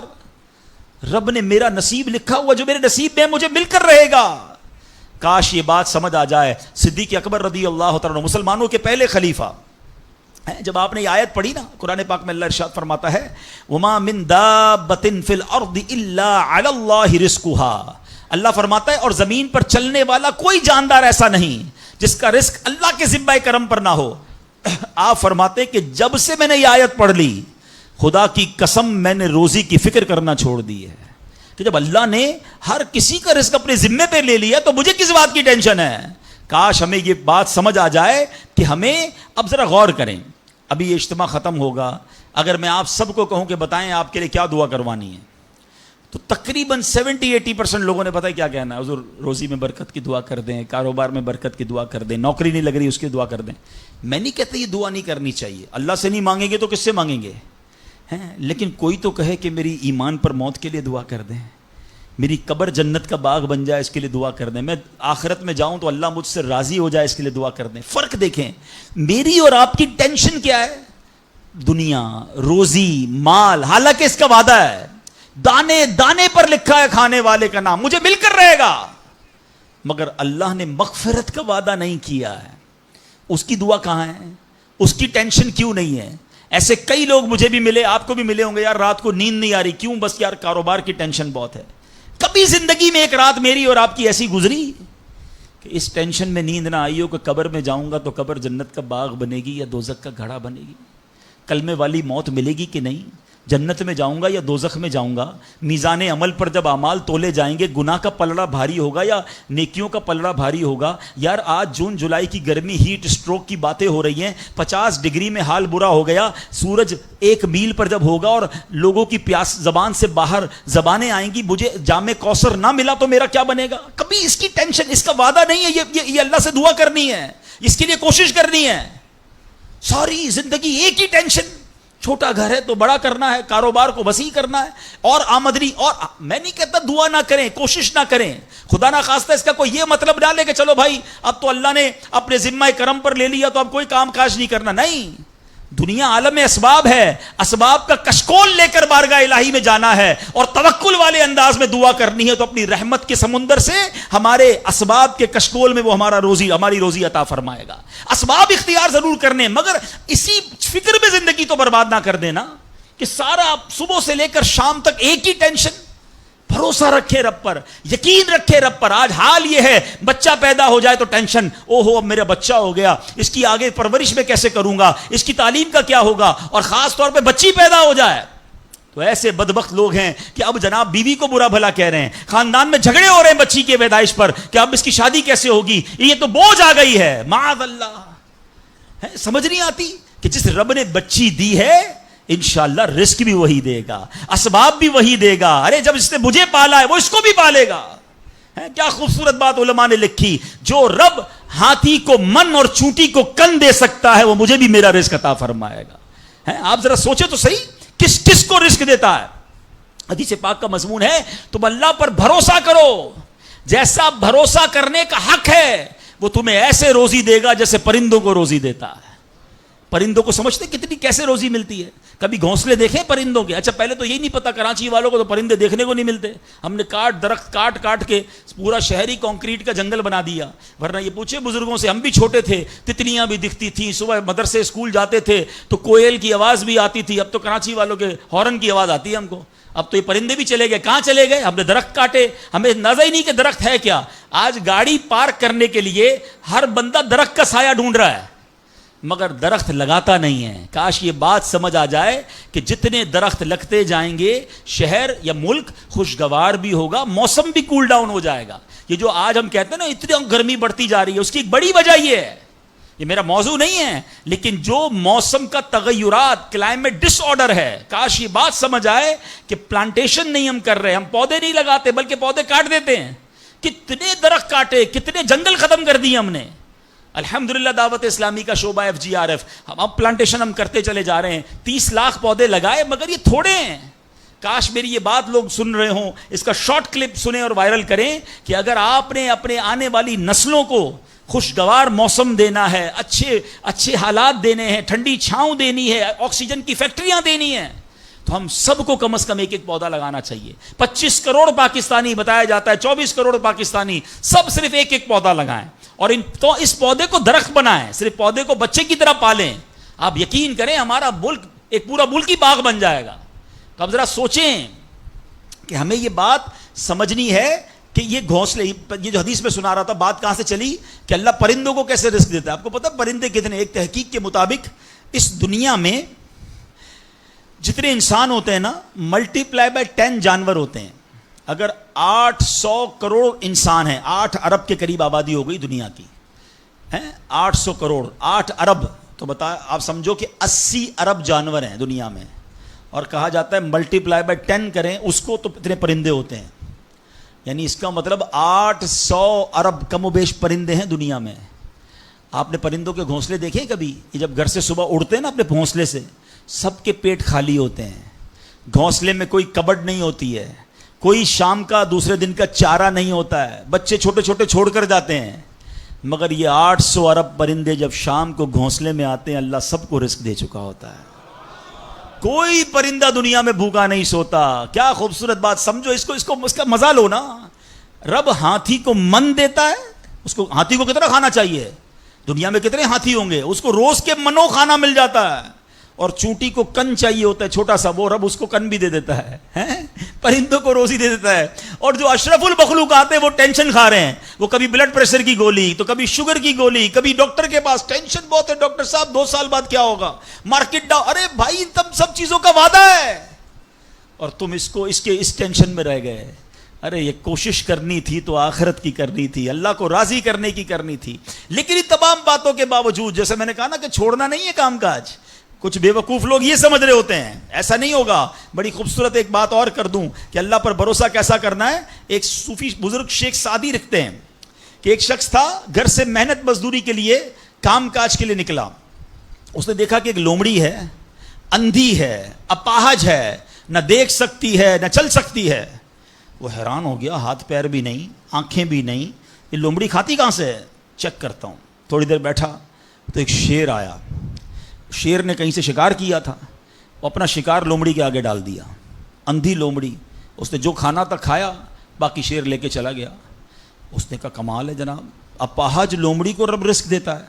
رب نے میرا نصیب لکھا ہوا, جو میرے نصیب میں مجھے مل کر رہے گا. کاش یہ بات سمجھ آ جائے. صدیق اکبر رضی اللہ تعالیٰ عنہ مسلمانوں کے پہلے خلیفہ, جب آپ نے یہ آیت پڑھی نا قرآن پاک میں, اللہ ارشاد فرماتا ہے وما من دابۃ فی الارض الا علی اللہ رزقها. اللہ فرماتا ہے اور زمین پر چلنے والا کوئی جاندار ایسا نہیں جس کا رزق اللہ کے ذمہ کرم پر نہ ہو. آپ فرماتے ہیں کہ جب سے میں نے یہ آیت پڑھ لی, خدا کی قسم میں نے روزی کی فکر کرنا چھوڑ دی ہے. کہ جب اللہ نے ہر کسی کا رزق اپنے ذمے پہ لے لیا تو مجھے کس بات کی ٹینشن ہے. کاش ہمیں یہ بات سمجھ آ جائے کہ ہمیں اب ذرا غور کریں. ابھی یہ اجتماع ختم ہوگا, اگر میں آپ سب کو کہوں کہ بتائیں آپ کے لیے کیا دعا کروانی ہے, تو تقریباً 70-80% لوگوں نے پتہ ہے کیا کہنا ہے, حضور روزی میں برکت کی دعا کر دیں, کاروبار میں برکت کی دعا کر دیں, نوکری نہیں لگ رہی اس کی دعا کر دیں. میں نہیں کہتا یہ دعا نہیں کرنی چاہیے, اللہ سے نہیں مانگیں گے تو کس سے مانگیں گے, لیکن کوئی تو کہے کہ میری ایمان پر موت کے لیے دعا کر دیں, میری قبر جنت کا باغ بن جائے اس کے لیے دعا کر دیں, میں آخرت میں جاؤں تو اللہ مجھ سے راضی ہو جائے اس کے لیے دعا کر دیں. فرق دیکھیں, میری اور آپ کی ٹینشن کیا ہے, دنیا, روزی, مال, حالانکہ اس کا وعدہ ہے, دانے دانے پر لکھا ہے کھانے والے کا نام, مجھے مل کر رہے گا, مگر اللہ نے مغفرت کا وعدہ نہیں کیا ہے. اس کی دعا کہاں ہے, اس کی ٹینشن کیوں نہیں ہے. ایسے کئی لوگ مجھے بھی ملے, آپ کو بھی ملے ہوں گے, یار رات کو نیند نہیں آ رہی, کیوں, بس یار کاروبار کی ٹینشن بہت ہے. کبھی زندگی میں ایک رات میری اور آپ کی ایسی گزری کہ اس ٹینشن میں نیند نہ آئی ہو کہ قبر میں جاؤں گا تو قبر جنت کا باغ بنے گی یا دوزخ کا گھڑا بنے گی, کلمے والی موت ملے گی کہ نہیں, جنت میں جاؤں گا یا دوزخ میں جاؤں گا, میزان عمل پر جب اعمال تولے جائیں گے گناہ کا پلڑا بھاری ہوگا یا نیکیوں کا پلڑا بھاری ہوگا. یار آج جون جولائی کی گرمی, ہیٹ اسٹروک کی باتیں ہو رہی ہیں, 50 ڈگری میں حال برا ہو گیا. سورج 1 میل پر جب ہوگا اور لوگوں کی پیاس زبان سے باہر زبانیں آئیں گی, مجھے جام کوثر نہ ملا تو میرا کیا بنے گا. کبھی اس کی ٹینشن, اس کا وعدہ نہیں ہے. یہ اللہ سے دعا کرنی ہے, اس کے لیے کوشش کرنی ہے. ساری زندگی ایک ہی ٹینشن, چھوٹا گھر ہے تو بڑا کرنا ہے, کاروبار کو وسیع کرنا ہے, اور آمدنی. اور میں نہیں کہتا دعا نہ کریں, کوشش نہ کریں, خدا نہ خواستہ اس کا کوئی یہ مطلب ڈالے کہ چلو بھائی اب تو اللہ نے اپنے ذمہ کرم پر لے لیا تو اب کوئی کام کاج نہیں کرنا. نہیں, دنیا عالم اسباب ہے, اسباب کا کشکول لے کر بارگاہ الہی میں جانا ہے اور توکل والے انداز میں دعا کرنی ہے, تو اپنی رحمت کے سمندر سے ہمارے اسباب کے کشکول میں وہ ہماری روزی عطا فرمائے گا. اسباب اختیار ضرور کرنے, مگر اسی فکر میں زندگی تو برباد نہ کر دینا کہ سارا صبح سے لے کر شام تک ایک ہی ٹینشن. بھروسہ رکھے رب پر, یقین رکھے رب پر. آج حال یہ ہے, بچہ پیدا ہو جائے تو ٹینشن, او ہو اب میرا بچہ ہو گیا, اس کی آگے پرورش میں کیسے کروں گا, اس کی تعلیم کا کیا ہوگا, اور خاص طور پہ بچی پیدا ہو جائے تو ایسے بدبخت لوگ ہیں کہ اب جناب بیوی کو برا بھلا کہہ رہے ہیں, خاندان میں جھگڑے ہو رہے ہیں بچی کے پیدائش پر کہ اب اس کی شادی کیسے ہوگی, یہ تو بوجھ آ گئی ہے. معاذ اللہ. سمجھ نہیں آتی کہ جس رب نے بچی دی ہے انشاءاللہ رزق بھی وہی دے گا, اسباب بھی وہی دے گا. ارے جب اس نے مجھے پالا ہے وہ اس کو بھی پالے گا. کیا خوبصورت بات علماء نے لکھی, جو رب ہاتھی کو من اور چونٹی کو کن دے سکتا ہے وہ مجھے بھی میرا رزق عطا فرمائے گا. آپ ذرا سوچے تو صحیح, کس کس کو رزق دیتا ہے. حدیث پاک کا مضمون ہے تم اللہ پر بھروسہ کرو, جیسا بھروسہ کرنے کا حق ہے وہ تمہیں ایسے روزی دے گا جیسے پرندوں کو روزی دیتا ہے. پرندوں کو سمجھتے کتنی کیسے روزی ملتی ہے, کبھی گھونسلے دیکھے پرندوں کے. اچھا پہلے تو یہی نہیں پتا, کراچی والوں کو تو پرندے دیکھنے کو نہیں ملتے, ہم نے درخت کاٹ کے پورا شہری کنکریٹ کا جنگل بنا دیا. ورنہ یہ پوچھے بزرگوں سے, ہم بھی چھوٹے تھے تتلیاں بھی دکھتی تھیں, صبح مدرسے اسکول جاتے تھے تو کوئل کی آواز بھی آتی تھی. اب تو کراچی والوں کے ہارن کی آواز آتی ہے ہم کو. اب تو یہ پرندے بھی چلے گئے. کہاں چلے گئے, ہم نے درخت کاٹے, ہمیں اندازہ ہی نہیں کہ درخت ہے کیا. آج گاڑی پارک کرنے کے لیے ہر بندہ درخت کا سایہ ڈھونڈ رہا ہے مگر درخت لگاتا نہیں ہے. کاش یہ بات سمجھ آ جائے کہ جتنے درخت لگتے جائیں گے شہر یا ملک خوشگوار بھی ہوگا, موسم بھی کول ڈاؤن ہو جائے گا. یہ جو آج ہم کہتے ہیں نا اتنی گرمی بڑھتی جا رہی ہے, اس کی ایک بڑی وجہ یہ ہے, یہ میرا موضوع نہیں ہے, لیکن جو موسم کا تغیرات, کلائمیٹ ڈس آرڈر ہے, کاش یہ بات سمجھ آئے کہ پلانٹیشن نہیں ہم کر رہے, ہم پودے نہیں لگاتے بلکہ پودے کاٹ دیتے ہیں. کتنے درخت کاٹے, کتنے جنگل ختم کر دیے ہم نے. الحمدللہ دعوت اسلامی کا شعبہ FGRF, اب پلانٹیشن ہم کرتے چلے جا رہے ہیں. 30 لاکھ پودے لگائے مگر یہ تھوڑے ہیں. کاش میری یہ بات لوگ سن رہے ہوں, اس کا شارٹ کلپ سنیں اور وائرل کریں کہ اگر آپ نے اپنے آنے والی نسلوں کو خوشگوار موسم دینا ہے, اچھے حالات دینے ہیں, ٹھنڈی چھاؤں دینی ہے, آکسیجن کی فیکٹریاں دینی ہیں, تو ہم سب کو کم از کم ایک پودا لگانا چاہیے. 25 کروڑ پاکستانی بتایا جاتا ہے, 24 کروڑ پاکستانی, سب صرف ایک پودا لگائیں اور تو اس پودے کو درخت بنائیں, صرف پودے کو بچے کی طرح پالیں. آپ یقین کریں ہمارا ملک ایک پورا ملکی باغ بن جائے گا. تو اب ذرا سوچیں کہ ہمیں یہ بات سمجھنی ہے کہ یہ گھونسلے, یہ جو حدیث میں سنا رہا تھا, بات کہاں سے چلی کہ اللہ پرندوں کو کیسے رزق دیتا ہے. آپ کو پتہ پرندے کتنے, ایک تحقیق کے مطابق اس دنیا میں جتنے انسان ہوتے ہیں نا, ملٹی پلائی بائی 10 جانور ہوتے ہیں. اگر 800 کروڑ انسان ہیں, 8 ارب کے قریب آبادی ہو گئی دنیا کی, 800 کروڑ, 8 ارب, تو بتا آپ سمجھو کہ 80 ارب جانور ہیں دنیا میں, اور کہا جاتا ہے ملٹی پلائی بائی 10 کریں اس کو تو اتنے پرندے ہوتے ہیں. یعنی اس کا مطلب 800 ارب کم و بیش پرندے ہیں دنیا میں. آپ نے پرندوں کے گھونسلے دیکھے کبھی؟ یہ جب گھر سے صبح اڑتے ہیں نا اپنے گھونسلے سے, سب کے پیٹ خالی ہوتے ہیں, گھونسلے میں کوئی کبڈ نہیں ہوتی ہے, کوئی شام کا دوسرے دن کا چارہ نہیں ہوتا ہے, بچے چھوٹے چھوٹے چھوڑ کر جاتے ہیں. مگر یہ 800 ارب پرندے جب شام کو گھونسلے میں آتے ہیں, اللہ سب کو رزق دے چکا ہوتا ہے. کوئی پرندہ دنیا میں بھوکا نہیں سوتا. کیا خوبصورت بات, سمجھو اس کا مزہ لو نا. رب ہاتھی کو من دیتا ہے, اس کو ہاتھی کو کتنا کھانا چاہیے, دنیا میں کتنے ہاتھی ہوں گے, اس کو روز کے منو کھانا مل جاتا ہے. اور چونٹی کو کن چاہیے ہوتا ہے چھوٹا سا, وہ رب اس کو کن بھی دے دیتا ہے, پرندوں کو روزی دے دیتا ہے. اور جو اشرف المخلوقات ہیں وہ ٹینشن کھا رہے ہیں, وہ کبھی بلڈ پریشر کی گولی, تو کبھی شوگر کی گولی, کبھی ڈاکٹر کے پاس, ٹینشن بہت ہے ڈاکٹر صاحب 2 سال بعد کیا ہوگا, مارکیٹ ڈاؤن. ارے بھائی تم سب چیزوں کا وعدہ ہے اور تم اس ٹینشن میں رہ گئے. ارے یہ کوشش کرنی تھی تو آخرت کی کرنی تھی, اللہ کو راضی کرنے کی کرنی تھی. لیکن ان تمام باتوں کے باوجود, جیسے میں نے کہا نا کہ چھوڑنا نہیں ہے کام کاج. کچھ بے وقوف لوگ یہ سمجھ رہے ہوتے ہیں ایسا نہیں ہوگا. بڑی خوبصورت ایک بات اور کر دوں کہ اللہ پر بھروسہ کیسا کرنا ہے. ایک صوفی بزرگ شیخ سعدی لکھتے ہیں کہ ایک شخص تھا, گھر سے محنت مزدوری کے لیے کام کاج کے لیے نکلا. اس نے دیکھا کہ ایک لومڑی ہے, اندھی ہے, اپاہج ہے, نہ دیکھ سکتی ہے نہ چل سکتی ہے. وہ حیران ہو گیا, ہاتھ پیر بھی نہیں, آنکھیں بھی نہیں, یہ لومڑی کھاتی کہاں سے ہے, چیک کرتا ہوں. تھوڑی دیر بیٹھا تو ایک شیر آیا. شیر نے کہیں سے شکار کیا تھا, وہ اپنا شکار لومڑی کے آگے ڈال دیا. اندھی لومڑی, اس نے جو کھانا تھا کھایا, باقی شیر لے کے چلا گیا. اس نے کہا کمال ہے جناب, اپاہج لومڑی کو رب رزق دیتا ہے,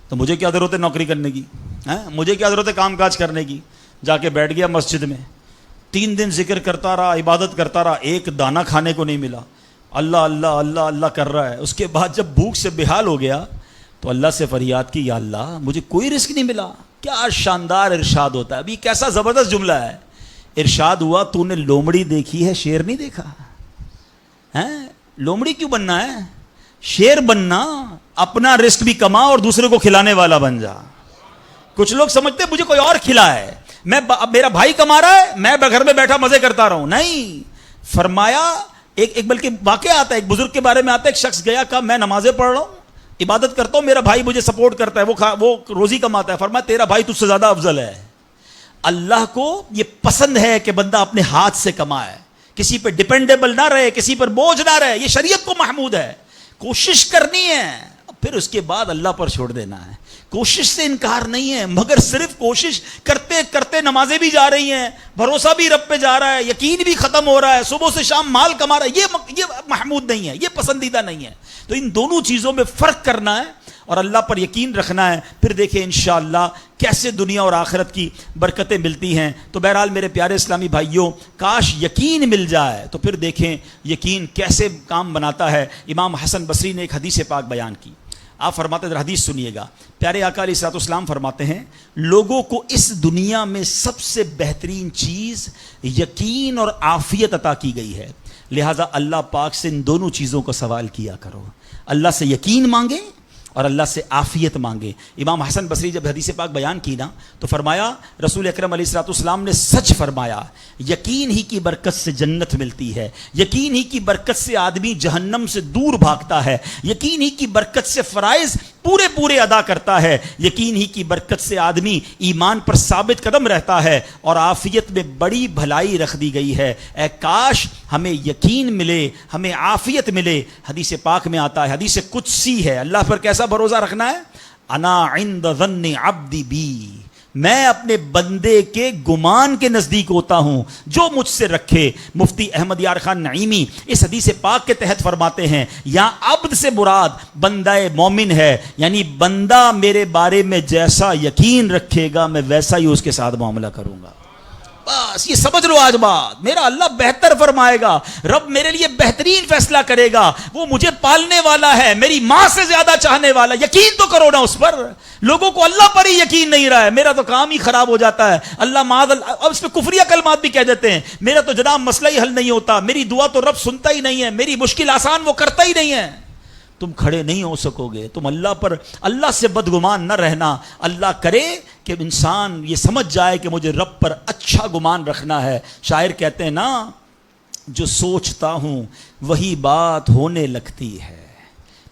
تو مجھے کیا ضرورت ہے نوکری کرنے کی, مجھے کیا ضرورت ہے کام کاج کرنے کی. جا کے بیٹھ گیا مسجد میں, 3 دن ذکر کرتا رہا, عبادت کرتا رہا, ایک دانہ کھانے کو نہیں ملا. اللہ اللہ اللہ اللہ کر رہا ہے. اس کے بعد جب بھوک سے بحال ہو گیا تو اللہ سے فریاد کی, یا اللہ مجھے کوئی رزق نہیں ملا. کیا شاندار ارشاد ہوتا ہے. ابھی کیسا زبردست جملہ ہے. ارشاد ہوا تو نے لومڑی دیکھی ہے, شیر نہیں دیکھا. لومڑی کیوں بننا ہے, شیر بننا, اپنا رزق بھی کما اور دوسرے کو کھلانے والا بن جا. کچھ لوگ سمجھتے مجھے کوئی اور کھلا ہے, میرا بھائی کما رہا ہے, میں گھر میں بیٹھا مزے کرتا رہا ہوں. نہیں, فرمایا ایک بلکہ واقعہ آتا ہے, ایک بزرگ کے بارے میں آتا ہے. ایک شخص گیا, کہا میں نمازیں پڑھ رہا ہوں, عبادت کرتا ہوں, میرا بھائی مجھے سپورٹ کرتا ہے, وہ روزی کماتا ہے. فرمایا تیرا بھائی تجھ سے زیادہ افضل ہے. اللہ کو یہ پسند ہے کہ بندہ اپنے ہاتھ سے کمائے, کسی پہ ڈیپینڈیبل نہ رہے, کسی پر بوجھ نہ رہے. یہ شریعت کو محمود ہے. کوشش کرنی ہے, پھر اس کے بعد اللہ پر چھوڑ دینا ہے. کوشش سے انکار نہیں ہے, مگر صرف کوشش کرتے کرتے نمازیں بھی جا رہی ہیں, بھروسہ بھی رب پہ جا رہا ہے, یقین بھی ختم ہو رہا ہے, صبح سے شام مال کما رہا ہے, یہ محمود نہیں ہے, یہ پسندیدہ نہیں ہے. تو ان دونوں چیزوں میں فرق کرنا ہے اور اللہ پر یقین رکھنا ہے. پھر دیکھیں انشاءاللہ کیسے دنیا اور آخرت کی برکتیں ملتی ہیں. تو بہرحال میرے پیارے اسلامی بھائیوں, کاش یقین مل جائے تو پھر دیکھیں یقین کیسے کام بناتا ہے. امام حسن بصری نے ایک حدیث پاک بیان کی. آپ فرماتے ہیں, حدیث سنیے گا. پیارے آقا علیہ الصلوۃ والسلام فرماتے ہیں, لوگوں کو اس دنیا میں سب سے بہترین چیز یقین اور عافیت عطا کی گئی ہے. لہذا اللہ پاک سے ان دونوں چیزوں کا سوال کیا کرو. اللہ سے یقین مانگیں اور اللہ سے عافیت مانگے. امام حسن بصری جب حدیث پاک بیان کی نا تو فرمایا, رسول اکرم علیہ الصلوۃ والسلام نے سچ فرمایا, یقین ہی کی برکت سے جنت ملتی ہے, یقین ہی کی برکت سے آدمی جہنم سے دور بھاگتا ہے, یقین ہی کی برکت سے فرائض پورے پورے ادا کرتا ہے. یقین ہی کی برکت سے آدمی ایمان پر ثابت قدم رہتا ہے اور عافیت میں بڑی بھلائی رکھ دی گئی ہے. اے کاش ہمیں یقین ملے, ہمیں عافیت ملے. حدیث پاک میں آتا ہے, حدیث قدسی ہے, اللہ پر کیسا بھروسہ رکھنا ہے؟ انا عند ظن عبدی بی, میں اپنے بندے کے گمان کے نزدیک ہوتا ہوں جو مجھ سے رکھے. مفتی احمد یار خان نعیمی اس حدیث پاک کے تحت فرماتے ہیں یہاں عبد سے مراد بندہ مومن ہے, یعنی بندہ میرے بارے میں جیسا یقین رکھے گا میں ویسا ہی اس کے ساتھ معاملہ کروں گا. بس یہ سمجھ لو آج بات, میرا اللہ بہتر فرمائے گا, رب میرے لیے بہترین فیصلہ کرے گا, وہ مجھے پالنے والا ہے, میری ماں سے زیادہ چاہنے والا. یقین تو کرو نا اس پر. لوگوں کو اللہ پر ہی یقین نہیں رہا ہے, میرا تو کام ہی خراب ہو جاتا ہے, اللہ معاذ اللہ. اب اس پہ کفریہ کلمات بھی کہہ دیتے ہیں, میرا تو جناب مسئلہ ہی حل نہیں ہوتا, میری دعا تو رب سنتا ہی نہیں ہے, میری مشکل آسان وہ کرتا ہی نہیں ہے. تم کھڑے نہیں ہو سکو گے. تم اللہ پر, اللہ سے بدگمان نہ رہنا. اللہ کرے کہ انسان یہ سمجھ جائے کہ مجھے رب پر اچھا گمان رکھنا ہے. شاعر کہتے ہیں نا, جو سوچتا ہوں وہی بات ہونے لگتی ہے.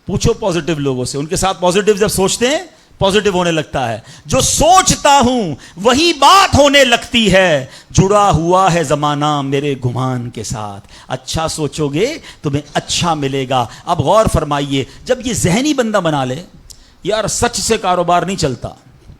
پوچھو پازیٹیو لوگوں سے, ان کے ساتھ پازیٹیو جب سوچتے ہیں پازیٹیو ہونے لگتا ہے. جو سوچتا ہوں وہی بات ہونے لگتی ہے, جڑا ہوا ہے زمانہ میرے گمان کے ساتھ. اچھا سوچو گے تمہیں اچھا ملے گا. اب غور فرمائیے, جب یہ ذہنی بندہ بنا لے یار سچ سے کاروبار نہیں چلتا,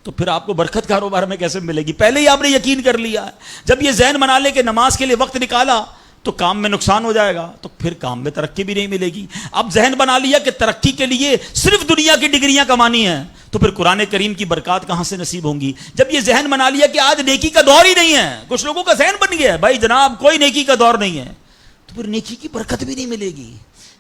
تو پھر آپ کو برکت کاروبار میں کیسے ملے گی؟ پہلے ہی آپ نے یقین کر لیا ہے. جب یہ ذہن بنا لے کہ نماز کے لیے وقت نکالا تو کام میں نقصان ہو جائے گا, تو پھر کام میں ترقی بھی نہیں ملے گی. اب ذہن بنا لیا کہ ترقی کے لیے صرف دنیا کی ڈگریاں کمانی ہیں, تو پھر قرآن کریم کی برکات کہاں سے نصیب ہوں گی؟ جب یہ ذہن بنا لیا کہ آج نیکی کا دور ہی نہیں ہے, کچھ لوگوں کا ذہن بن گیا ہے بھائی جناب کوئی نیکی کا دور نہیں ہے, تو پھر نیکی کی برکت بھی نہیں ملے گی.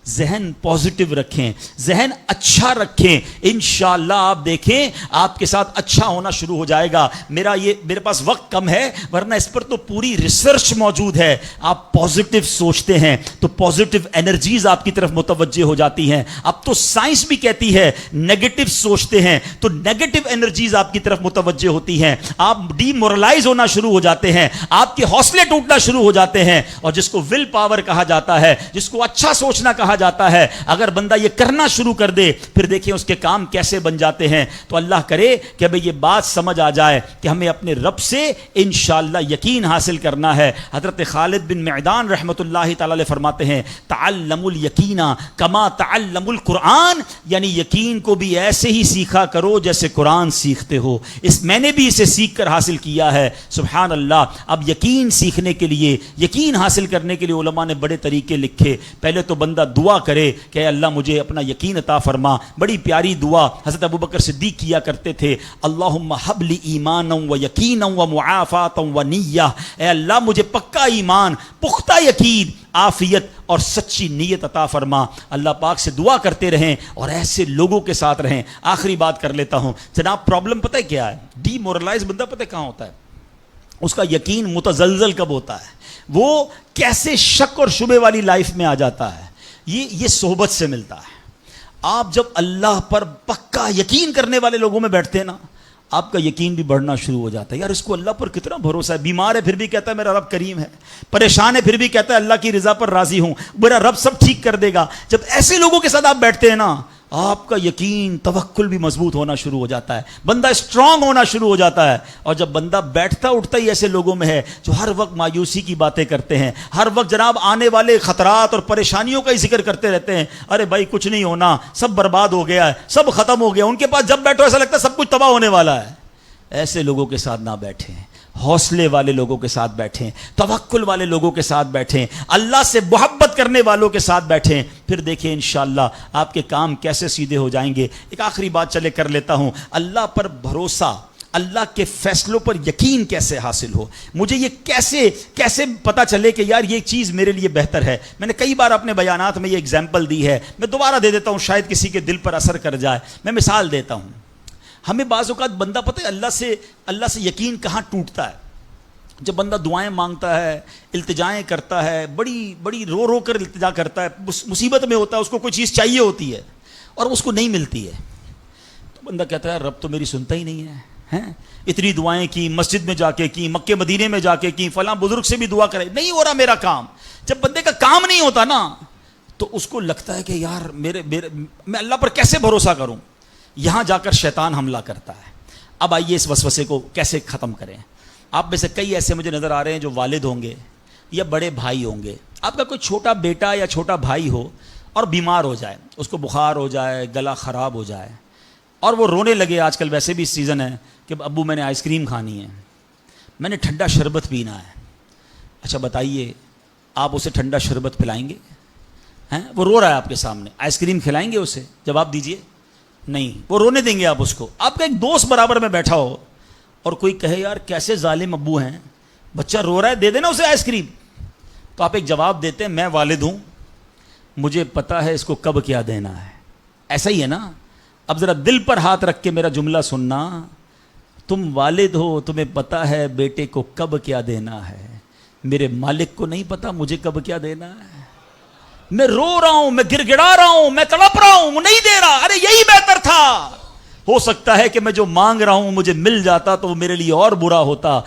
ذہن پازیٹیو رکھیں, ذہن اچھا رکھیں, انشاءاللہ آپ دیکھیں آپ کے ساتھ اچھا ہونا شروع ہو جائے گا. میرے پاس وقت کم ہے, ورنہ اس پر تو پوری ریسرچ موجود ہے. آپ پازیٹیو سوچتے ہیں تو پازیٹیو انرجیز آپ کی طرف متوجہ ہو جاتی ہیں. اب تو سائنس بھی کہتی ہے نیگیٹو سوچتے ہیں تو نیگیٹو انرجیز آپ کی طرف متوجہ ہوتی ہیں, آپ ڈی مورلائز ہونا شروع ہو جاتے ہیں, آپ کے حوصلے ٹوٹنا شروع ہو جاتے ہیں. اور جس کو ول پاور کہا جاتا ہے, جس کو اچھا سوچنا کہا جاتا ہے, اگر بندہ یہ کرنا شروع کر دے پھر دیکھیں اس کے کام کیسے بن جاتے ہیں. تو اللہ کرے کہ ابھی یہ بات سمجھ آ جائے کہ ہمیں اپنے رب سے انشاءاللہ یقین حاصل کرنا ہے. حضرت خالد بن معدان رحمت اللہ تعالی علیہ فرماتے ہیں تعلموا الیقین کما تعلموا القرآن, یعنی یقین کو بھی ایسے ہی سیکھا کرو جیسے قرآن سیکھتے ہو. میں نے بھی اسے سیکھ کر حاصل کیا ہے. سبحان اللہ. اب یقین سیکھنے کے لیے, یقین حاصل کرنے کے لیے علماء نے بڑے طریقے لکھے. پہلے تو بندہ دعا کرے کہ اے اللہ مجھے اپنا یقین عطا فرما. بڑی پیاری دعا حضرت ابوبکر صدیق کیا کرتے تھے, اللہم حب لی ایمانا و یقینا و معافاتا و نیہ, اے اللہ مجھے پکا ایمان, پختہ یقین, عافیت اور سچی نیت عطا فرما. اللہ پاک سے دعا کرتے رہیں اور ایسے لوگوں کے ساتھ رہیں. آخری بات کر لیتا ہوں جناب, پرابلم پتہ ہے کیا ہے؟ ڈی مورلائز بندہ پتہ ہے کہاں ہوتا ہے؟ اس کا یقین متزلزل کب ہوتا ہے؟ وہ کیسے شک اور شبے والی لائف میں آ جاتا ہے؟ یہ صحبت سے ملتا ہے. آپ جب اللہ پر پکا یقین کرنے والے لوگوں میں بیٹھتے ہیں نا, آپ کا یقین بھی بڑھنا شروع ہو جاتا ہے. یار اس کو اللہ پر کتنا بھروسہ ہے, بیمار ہے پھر بھی کہتا ہے میرا رب کریم ہے, پریشان ہے پھر بھی کہتا ہے اللہ کی رضا پر راضی ہوں, میرا رب سب ٹھیک کر دے گا. جب ایسے لوگوں کے ساتھ آپ بیٹھتے ہیں نا, آپ کا یقین توکل بھی مضبوط ہونا شروع ہو جاتا ہے, بندہ اسٹرانگ ہونا شروع ہو جاتا ہے. اور جب بندہ بیٹھتا اٹھتا ہی ایسے لوگوں میں ہے جو ہر وقت مایوسی کی باتیں کرتے ہیں, ہر وقت جناب آنے والے خطرات اور پریشانیوں کا ہی ذکر کرتے رہتے ہیں, ارے بھائی کچھ نہیں ہونا, سب برباد ہو گیا ہے, سب ختم ہو گیا, ان کے پاس جب بیٹھو ایسا لگتا ہے سب کچھ تباہ ہونے والا ہے. ایسے لوگوں کے ساتھ نہ بیٹھیں, حوصلے والے لوگوں کے ساتھ بیٹھیں, توکل والے لوگوں کے ساتھ بیٹھیں, اللہ سے محبت کرنے والوں کے ساتھ بیٹھیں. پھر دیکھیں انشاءاللہ آپ کے کام کیسے سیدھے ہو جائیں گے. ایک آخری بات چلے کر لیتا ہوں, اللہ پر بھروسہ, اللہ کے فیصلوں پر یقین کیسے حاصل ہو. مجھے یہ کیسے پتا چلے کہ یار یہ چیز میرے لیے بہتر ہے. میں نے کئی بار اپنے بیانات میں یہ اگزامپل دی ہے, میں دوبارہ دے دیتا ہوں, شاید کسی کے دل پر اثر کر جائے. میں مثال دیتا ہوں. ہمیں بعض اوقات بندہ پتہ ہے اللہ سے یقین کہاں ٹوٹتا ہے؟ جب بندہ دعائیں مانگتا ہے, التجائیں کرتا ہے, بڑی رو کر التجا کرتا ہے, مصیبت میں ہوتا ہے, اس کو کوئی چیز چاہیے ہوتی ہے اور اس کو نہیں ملتی ہے, تو بندہ کہتا ہے رب تو میری سنتا ہی نہیں ہے. اتنی دعائیں کی, مسجد میں جا کے کی, مکے مدینے میں جا کے کی, فلاں بزرگ سے بھی دعا کرے, نہیں ہو رہا میرا کام. جب بندے کا کام نہیں ہوتا نا, تو اس کو لگتا ہے کہ یار میں اللہ پر کیسے بھروسہ کروں. یہاں جا کر شیطان حملہ کرتا ہے. اب آئیے اس وسوسے کو کیسے ختم کریں. آپ میں سے کئی ایسے مجھے نظر آ رہے ہیں جو والد ہوں گے یا بڑے بھائی ہوں گے. آپ کا کوئی چھوٹا بیٹا یا چھوٹا بھائی ہو اور بیمار ہو جائے, اس کو بخار ہو جائے, گلا خراب ہو جائے, اور وہ رونے لگے. آج کل ویسے بھی سیزن ہے کہ ابو میں نے آئس کریم کھانی ہے, میں نے ٹھنڈا شربت پینا ہے. اچھا بتائیے, آپ اسے ٹھنڈا شربت پلائیں گے؟ ہیں, وہ رو رہا ہے آپ کے سامنے, آئس کریم کھلائیں گے اسے؟ جواب دیجئے. نہیں, وہ رونے دیں گے آپ اس کو. آپ کا ایک دوست برابر میں بیٹھا ہو اور کوئی کہے یار کیسے ظالم ابو ہیں, بچہ رو رہا ہے, دے دینا اسے آئس کریم. تو آپ ایک جواب دیتے ہیں, میں والد ہوں, مجھے پتا ہے اس کو کب کیا دینا ہے. ایسا ہی ہے نا. اب ذرا دل پر ہاتھ رکھ کے میرا جملہ سننا. تم والد ہو, تمہیں پتا ہے بیٹے کو کب کیا دینا ہے. میرے مالک کو نہیں پتا مجھے کب کیا دینا ہے. میں رو رہا ہوں, میں گر گڑا رہا ہوں, میں تڑپ رہا ہوں, وہ نہیں دے رہا. ارے یہی بہتر تھا. ہو سکتا ہے کہ میں جو مانگ رہا ہوں مجھے مل جاتا تو وہ میرے لیے اور برا ہوتا.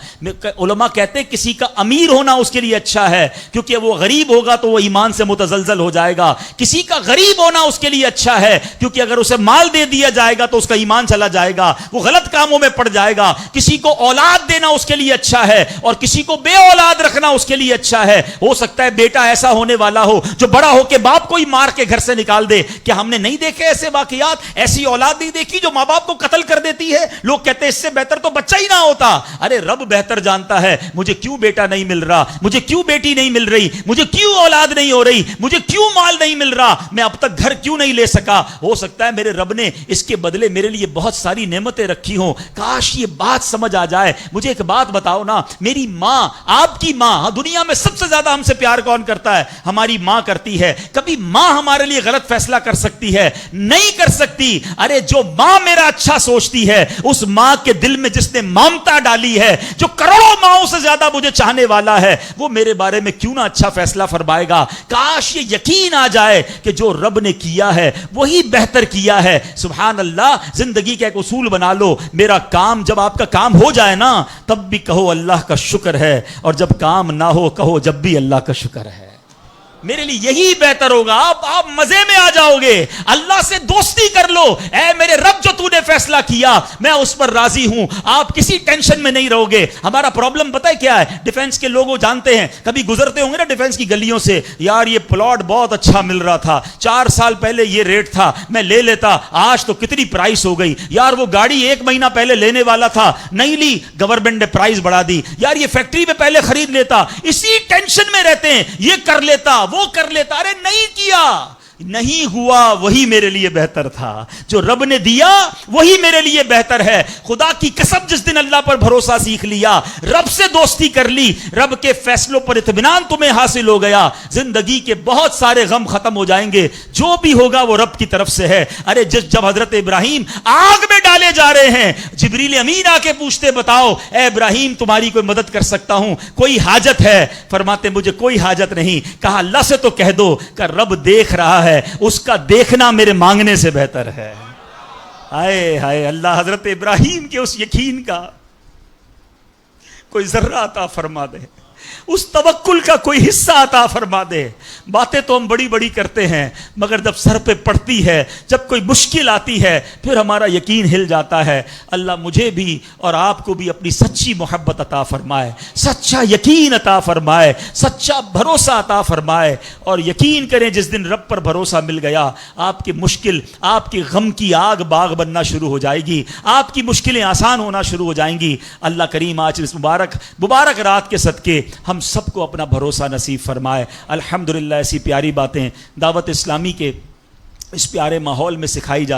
علماء کہتے ہیں کسی کا امیر ہونا اس کے لیے اچھا ہے, کیونکہ وہ غریب ہوگا تو وہ ایمان سے متزلزل ہو جائے گا. کسی کا غریب ہونا اس کے لیے اچھا ہے, کیونکہ اگر اسے مال دے دیا جائے گا تو اس کا ایمان چلا جائے گا, وہ غلط کاموں میں پڑ جائے گا. کسی کو اولاد دینا اس کے لیے اچھا ہے, اور کسی کو بے اولاد رکھنا اس کے لیے اچھا ہے. ہو سکتا ہے بیٹا ایسا ہونے والا ہو جو بڑا ہو کے باپ کو ہی مار کے گھر سے نکال دے. کیا ہم نے نہیں دیکھے ایسے واقعات؟ ایسی اولاد نہیں دیکھی جو ماں باپ کو قتل کر دیتی ہے؟ لوگ کہتے ہیں اس سے بہتر تو بچہ ہی نہ ہوتا. ارے رب بہتر جانتا ہے مجھے کیوں بیٹا نہیں مل رہا, مجھے کیوں بیٹی نہیں مل رہی, مجھے کیوں اولاد نہیں ہو رہی, مجھے کیوں مال نہیں مل رہا, میں اب تک گھر کیوں نہیں لے سکا. ہو سکتا ہے میرے رب نے اس کے بدلے میرے لیے بہت ساری نعمتیں رکھی ہوں. کاش یہ بات سمجھ آ جائے. مجھے ایک بات بتاؤ نا, میری ماں, آپ کی ماں, دنیا میں سب سے زیادہ ہم سے پیار کون کرتا ہے؟ ہماری ماں کرتی ہے. کبھی ماں ہمارے لیے غلط فیصلہ کر سکتی ہے؟ نہیں کر سکتی. ارے جو ماں میرا اچھا سوچتی ہے, اس ماں کے دل میں جس نے ممتا ڈالی ہے, جو کروڑوں ماؤں سے زیادہ مجھے چاہنے والا ہے, وہ میرے بارے میں کیوں نہ اچھا فیصلہ فرمائے گا. کاش یہ یقین آ جائے کہ جو رب نے کیا ہے وہی بہتر کیا ہے. سبحان اللہ. زندگی کا ایک اصول بنا لو, میرا کام, جب آپ کا کام ہو جائے نا تب بھی کہو اللہ کا شکر ہے, اور جب کام نہ ہو کہو جب بھی اللہ کا شکر ہے. میرے لیے یہی بہتر ہوگا. آپ مزے میں آ جاؤ گے. اللہ سے دوستی کر لو. اے میرے رب, جو تو نے فیصلہ کیا میں اس پر راضی ہوں. آپ کسی ٹینشن میں نہیں رہو گے. ہمارا پرابلم پتہ ہے کیا ہے؟ ڈیفنس کے لوگ جانتے ہیں, کبھی گزرتے ہوں گے نا ڈیفنس کی گلیوں سے, یار یہ پلاٹ بہت اچھا مل رہا تھا, 4 سال پہلے یہ ریٹ تھا, میں لے لیتا, آج تو کتنی پرائس ہو گئی. یار وہ گاڑی 1 مہینہ پہلے لینے والا تھا, نہیں لی, گورنمنٹ نے پرائس بڑھا دی. یار یہ فیکٹری میں پہلے خرید لیتا. اسی ٹینشن میں رہتے ہیں, یہ کر لیتا, وہ کر لیتا. ارے نہیں کیا, نہیں ہوا, وہی میرے لیے بہتر تھا. جو رب نے دیا وہی میرے لیے بہتر ہے. خدا کی قسم, جس دن اللہ پر بھروسہ سیکھ لیا, رب سے دوستی کر لی, رب کے فیصلوں پر اطمینان تمہیں حاصل ہو گیا, زندگی کے بہت سارے غم ختم ہو جائیں گے. جو بھی ہوگا وہ رب کی طرف سے ہے. ارے جب حضرت ابراہیم آگ میں ڈالے جا رہے ہیں, جبریل امین آ کے پوچھتے, بتاؤ اے ابراہیم تمہاری کوئی مدد کر سکتا ہوں, کوئی حاجت ہے؟ فرماتے مجھے کوئی حاجت نہیں. کہا اللہ سے تو کہہ دو کہ رب دیکھ رہا ہے, اس کا دیکھنا میرے مانگنے سے بہتر ہے. ہائے ہائے اللہ, حضرت ابراہیم کے اس یقین کا کوئی ذرہ عطا فرما دے, اس توکل کا کوئی حصہ عطا فرما دے. باتیں تو ہم بڑی بڑی کرتے ہیں, مگر جب سر پہ پڑتی ہے, جب کوئی مشکل آتی ہے, پھر ہمارا یقین ہل جاتا ہے. اللہ مجھے بھی اور آپ کو بھی اپنی سچی محبت عطا فرمائے, سچا یقین عطا فرمائے, سچا بھروسہ عطا فرمائے. اور یقین کریں جس دن رب پر بھروسہ مل گیا, آپ کی مشکل, آپ کی غم کی آگ باغ بننا شروع ہو جائے گی, آپ کی مشکلیں آسان ہونا شروع ہو جائیں گی. اللہ کریم آج اس مبارک رات کے صدقے ہم سب کو اپنا بھروسہ نصیب فرمائے. الحمدللہ ایسی پیاری باتیں دعوت اسلامی کے اس پیارے ماحول میں سکھائی جاتی